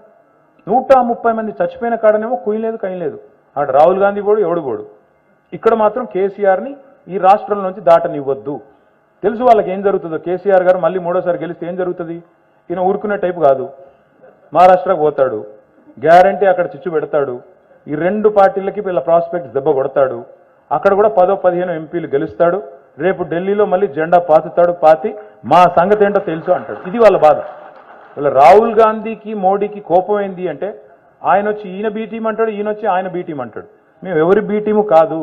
130 మంది చచ్చిపోయిన కాడనేమో కుయ్యలేదు కయ్యలేదు. అక్కడ రాహుల్ గాంధీ పోడు, ఎవడు పోడు. ఇక్కడ మాత్రం కేసీఆర్ని ఈ రాష్ట్రం నుంచి దాటనివ్వద్దు. తెలుసు వాళ్ళకి ఏం జరుగుతుందో. కేసీఆర్ గారు మళ్ళీ 3వ సారి గెలిస్తే ఏం జరుగుతుంది? ఈయన ఊరుకునే టైపు కాదు, మహారాష్ట్రకు పోతాడు, గ్యారంటీ అక్కడ చిచ్చు పెడతాడు, ఈ 2 పార్టీలకి వీళ్ళ ప్రాస్పెక్ట్స్ దెబ్బ కొడతాడు, అక్కడ కూడా 10-15 ఎంపీలు గెలుస్తాడు, రేపు ఢిల్లీలో మళ్ళీ జెండా పాతుతాడు, పాతి మా సంగతి ఏంటో తెలుసు అంటాడు. ఇది వాళ్ళ బాధ. వీళ్ళ రాహుల్ గాంధీకి మోడీకి కోపం ఏంది అంటే, ఆయన వచ్చి ఈయన బీ టీం అంటాడు, ఈయన వచ్చి ఆయన బీ టీం అంటాడు. మేము ఎవరి బీ టీము కాదు,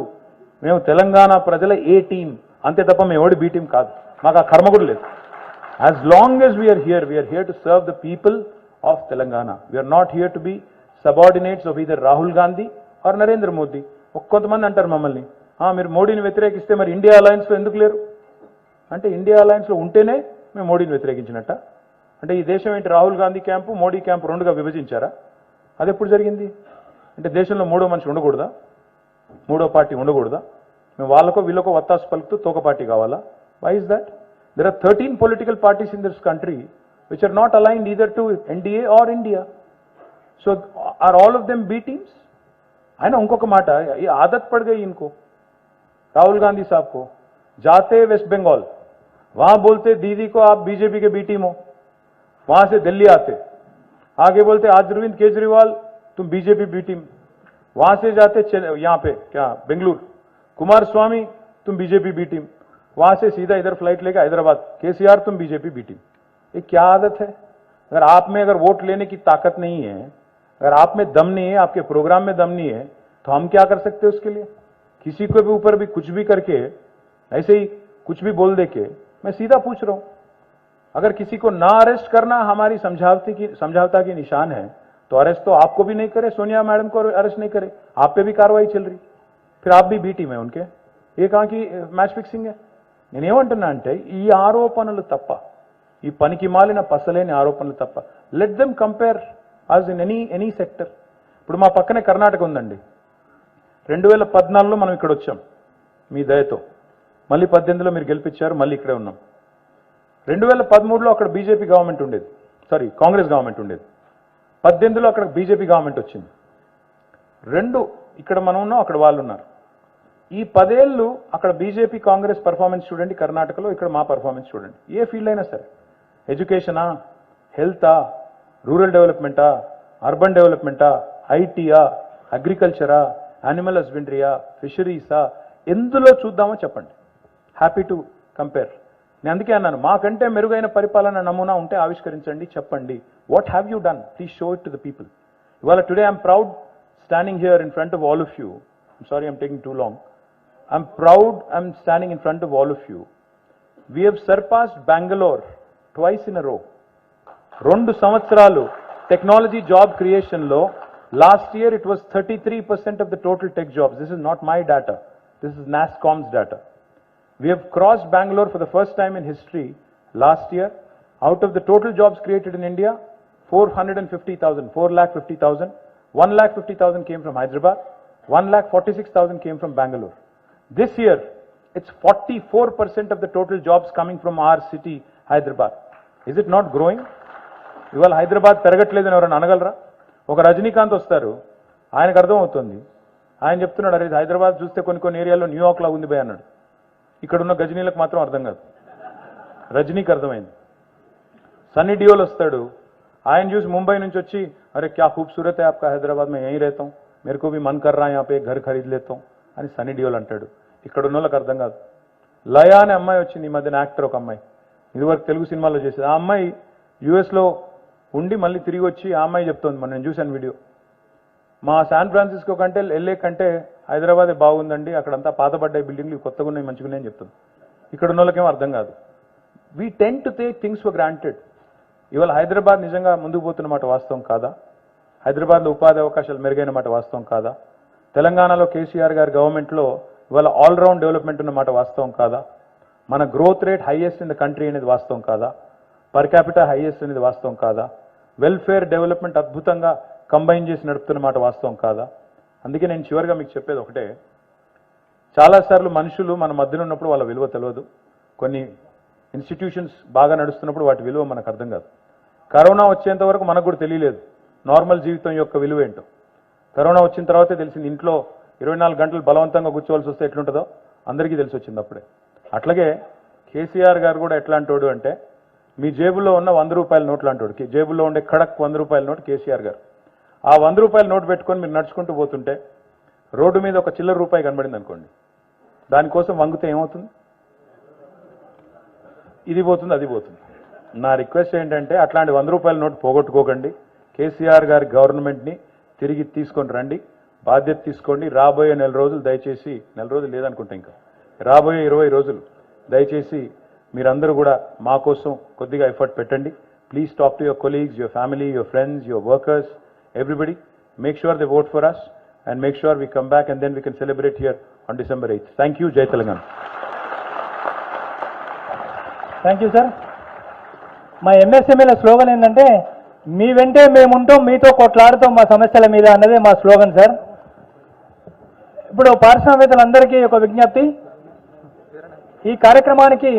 మేము తెలంగాణ ప్రజల ఏ టీం అంతే తప్ప మేము ఎవడి బీ టీం కాదు, మాకు ఆ కర్మ కూడా లేదు. As long as we are here to serve the people of Telangana. We are not here to be subordinates of either Rahul Gandhi or Narendra Modi. కొంతమంది అంటారు మమ్మల్ని, మీరు మోడీని వ్యతిరేకిస్తే మరి ఇండియా అలయన్స్లో ఎందుకు లేరు అంటే, ఇండియా అలయన్స్లో ఉంటేనే మేము మోడీని వ్యతిరేకించినట్ట. అంటే ఈ దేశం ఏంటి, రాహుల్ గాంధీ క్యాంపు మోడీ క్యాంపు 2గా విభజించారా? అది ఎప్పుడు జరిగింది? అంటే దేశంలో 3వ మనిషి ఉండకూడదా, 3వ పార్టీ ఉండకూడదా? మేము వాళ్ళకో వీళ్ళకో వత్తాసు పలుకుతూ తోక పార్టీ కావాలా? Why is that? There are 13 political parties in this country which are not aligned either to NDA or India. So are all of them B teams? ఆయన ఇంకొక మాట, ये आदत पड़ गई इनको, राहुल गांधी साहब को, जाते वेस्ट बंगाल, वहां बोलते दीदी को आप बीजेपी के बी टीम हो, वहां से दिल्ली आते, आगे बोलते आज अरविंद केजरीवाल तुम बीजेपी बी टीम, वहां से जाते यहाँ पे क्या बेंगलुरु, कुमार स्वामी तुम बीजेपी बी टीम, वहां से सीधा इधर फ्लाइट लेकर हैदराबाद, केसीआर तुम बीजेपी बी टीम. ये क्या आदत है? अगर आप में अगर वोट लेने की ताकत नहीं है, अगर आप में दम नहीं है, आपके प्रोग्राम में दम नहीं है, तो हम क्या कर सकते हैं उसके लिए? किसी के भी ऊपर भी कुछ भी करके ऐसे ही कुछ भी बोल दे के, मैं सीधा पूछ रहा हूं, अगर किसी को ना अरेस्ट करना हमारी समझौता की निशान है, तो अरेस्ट तो आपको भी नहीं करे, सोनिया मैडम को अरेस्ट नहीं करे, आप पे भी कार्रवाई चल रही, फिर आप भी बी टीम है उनके. ये कहां की मैच फिक्सिंग है? నేనేమంటున్నా అంటే ఈ ఆరోపణలు తప్ప, ఈ పనికి మాలిన పసలేని ఆరోపణలు తప్ప, let them compare as in any sector. ఇప్పుడు మా పక్కనే కర్ణాటక ఉందండి. 2014లో మనం ఇక్కడ వచ్చాం మీ దయతో, మళ్ళీ 18లో మీరు గెలిపించారు, మళ్ళీ ఇక్కడే ఉన్నాం. 2013లో అక్కడ బీజేపీ గవర్నమెంట్ ఉండేది, సారీ కాంగ్రెస్ గవర్నమెంట్ ఉండేది. 18లో అక్కడ బీజేపీ గవర్నమెంట్ వచ్చింది. రెండు ఇక్కడ మనం ఉన్నాం, అక్కడ వాళ్ళు ఉన్నారు. ఈ 10 ఏళ్ళు అక్కడ బీజేపీ కాంగ్రెస్ పర్ఫార్మెన్స్ చూడండి, కర్ణాటకలో ఇక్కడ మా పర్ఫార్మెన్స్ చూడండి. ఏ ఫీల్డ్ అయినా సరే, ఎడ్యుకేషనా, హెల్తా, రూరల్ డెవలప్మెంటా, అర్బన్ డెవలప్మెంటా, ఐటీయా, అగ్రికల్చరా, యానిమల్ హస్బెండరీయా, ఫిషరీసా, ఎందులో చూద్దామో చెప్పండి. Happy to compare. నేను అందుకే అన్నాను, మాకంటే మెరుగైన పరిపాలన నమూనా ఉంటే ఆవిష్కరించండి, చెప్పండి. What have you done? Please show it to the people. ఇవాళ today I'm proud standing here in front of all of you. I'm sorry I'm taking too long. I'm proud I'm standing in front of all of you. We have surpassed Bangalore twice in a row. 2 సంవత్సరాలు technology job క్రియేషన్లో last year it was 33% of the total tech jobs. This is not my data. This is NASSCOM's data. We have crossed Bangalore for the first time in history last year. Out of the total jobs created in India, 450,000, 1,50,000 came from Hyderabad, 1,46,000 came from Bangalore. This year, it's 44% of the total jobs coming from our city, Hyderabad. Is it not growing? ఇవాళ హైదరాబాద్ పెరగట్లేదని ఎవరైనా అనగలరా? ఒక రజనీకాంత్ వస్తారు, ఆయనకు అర్థం అవుతుంది. ఆయన చెప్తున్నాడు, అరే హైదరాబాద్ చూస్తే కొన్ని ఏరియాలో న్యూయార్క్ లాగా ఉంది భయ అన్నాడు. ఇక్కడ ఉన్న గజనీలకు మాత్రం అర్థం కాదు, రజనీకి అర్థమైంది. సన్నీ డియోల్ వస్తాడు, ఆయన చూసి ముంబై నుంచి వచ్చి, అరే క్యా ఖూబ్సూరత్ హై ఆప్కా హైదరాబాద్ మే యहीं रहता हूं, मेरे को भी मन कर रहा है यहाँ पे घर खरीद लेता हूं అని సన్నీ డియోల్ అంటాడు. ఇక్కడ ఉన్న వాళ్ళకి అర్థం కాదు. లయ అనే అమ్మాయి వచ్చింది ఈ మధ్యన, యాక్టర్ ఒక అమ్మాయి, ఇదివరకు తెలుగు సినిమాలో చేసేది. ఆ అమ్మాయి యూఎస్లో ఉండి మళ్ళీ తిరిగి వచ్చి ఆ అమ్మాయి చెప్తోంది, మనం నేను చూశాను వీడియో, మా శాన్ ఫ్రాన్సిస్కో కంటే ఎల్ఏ కంటే హైదరాబాదే బాగుందండి, అక్కడంతా పాతబడ్డాయి బిల్డింగ్లు, కొత్తగా ఉన్నాయి, మంచిగా ఉన్నాయని చెప్తుంది. ఇక్కడ ఉన్న వాళ్ళకేమో అర్థం కాదు. We tend to take things for granted. ఇవాళ హైదరాబాద్ నిజంగా ముందుకు పోతున్న మాట వాస్తవం కాదా? హైదరాబాద్లో ఉపాధి అవకాశాలు మెరుగైన మాట వాస్తవం కాదా? తెలంగాణలో కేసీఆర్ గారి గవర్నమెంట్లో ఇవాళ ఆల్రౌండ్ డెవలప్మెంట్ ఉన్న మాట వాస్తవం కాదా? మన growth rate highest in the country అనేది వాస్తవం కాదా? పర్ క్యాపిటల్ హైయెస్ట్ అనేది వాస్తవం కాదా? వెల్ఫేర్ డెవలప్మెంట్ అద్భుతంగా కంబైన్ చేసి నడుపుతున్న మాట వాస్తవం కాదా? అందుకే నేను చివరిగా మీకు చెప్పేది ఒకటే, చాలాసార్లు మనుషులు మన మధ్యలో ఉన్నప్పుడు వాళ్ళ విలువ తెలియదు. కొన్ని ఇన్స్టిట్యూషన్స్ బాగా నడుస్తున్నప్పుడు వాటి విలువ మనకు అర్థం కాదు. కరోనా వచ్చేంత వరకు మనకు కూడా తెలియలేదు నార్మల్ జీవితం యొక్క విలువ ఏంటో. కరోనా వచ్చిన తర్వాతే తెలిసింది, ఇంట్లో 24 గంటలు బలవంతంగా కూర్చోవలసి వస్తే ఎట్లుంటుందో అందరికీ తెలిసి వచ్చింది అప్పుడే. అట్లాగే కేసీఆర్ గారు కూడా ఎట్లాంటోడు అంటే, మీ జేబులో ఉన్న 100 రూపాయల నోట్లు అంటాడు, జేబులో ఉండే ఖడక్ 100 రూపాయల నోటు కేసీఆర్ గారు. ఆ 100 రూపాయల నోటు పెట్టుకొని మీరు నడుచుకుంటూ పోతుంటే రోడ్డు మీద ఒక చిల్లర రూపాయి కనబడింది అనుకోండి, దానికోసం వంగితే ఏమవుతుంది? ఇది పోతుంది, అది పోతుంది. నా రిక్వెస్ట్ ఏంటంటే, అట్లాంటి 100 రూపాయల నోటు పోగొట్టుకోకండి. కేసీఆర్ గారి గవర్నమెంట్ని తిరిగి తీసుకొని రండి, బాధ్యత తీసుకోండి. రాబోయే 4 రోజులు దయచేసి, 4 రోజులు లేదనుకుంటా, ఇంకా రాబోయే 20 రోజులు దయచేసి మీరందరూ కూడా మా కోసం కొద్దిగా ఎఫర్ట్ పెట్టండి. Please talk to your colleagues, your family, your friends, your workers, everybody. Make sure they vote for us and make sure we come back and then we can celebrate here on December 8th. Thank you. Jai Telangana. Thank you sir. మా ఎంఎస్ఎంఏల slogan ఏంటంటే, మీ వెంటే మేముంటాం, మీతో కొట్లాడుతాం మా సమస్యల మీద అన్నదే మా slogan sir. ఇప్పుడు పారిశ్రామికవేత్తలందరికీ ఒక విజ్ఞప్తి, ఈ కార్యక్రమానికి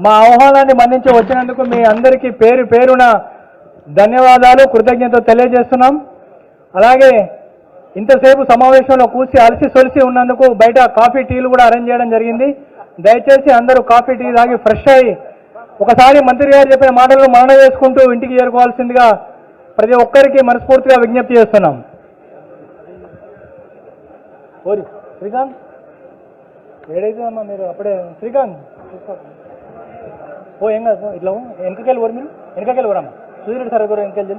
మా ఆహ్వానాన్ని మన్నించి వచ్చినందుకు మీ అందరికీ పేరు పేరున ధన్యవాదాలు, కృతజ్ఞతలు తెలియజేస్తున్నాం. అలాగే ఇంతసేపు సమావేశంలో కూర్చి అలసి సొలిసి ఉన్నందుకు బయట కాఫీ టీలు కూడా అరేంజ్ చేయడం జరిగింది. దయచేసి అందరూ కాఫీ టీ తాగి ఫ్రెష్ అయ్యి ఒకసారి మంత్రి గారు చెప్పిన మాటలను మనన చేసుకుంటూ ఇంటికి చేరుకోవాల్సిందిగా ప్రతి ఒక్కరికి మనస్ఫూర్తిగా విజ్ఞప్తి చేస్తున్నాం. ఓరి శ్రీకాంత్ ఏడైతే అమ్మా మీరు అప్పుడే శ్రీకాంత్ ఓ ఏం కాదు సార్, ఇట్లా వెనకకెళ్ళి ఓరు, మీరు వెనకకెళ్ళి ఓరమ్మా, సుధీరెడ్డి సార్ దగ్గర వెనకెళ్ళి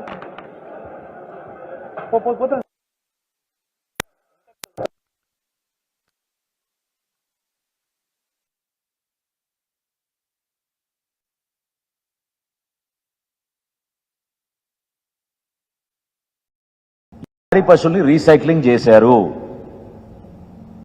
పోతుంది. పశువుల్ని రీసైక్లింగ్ చేశారు.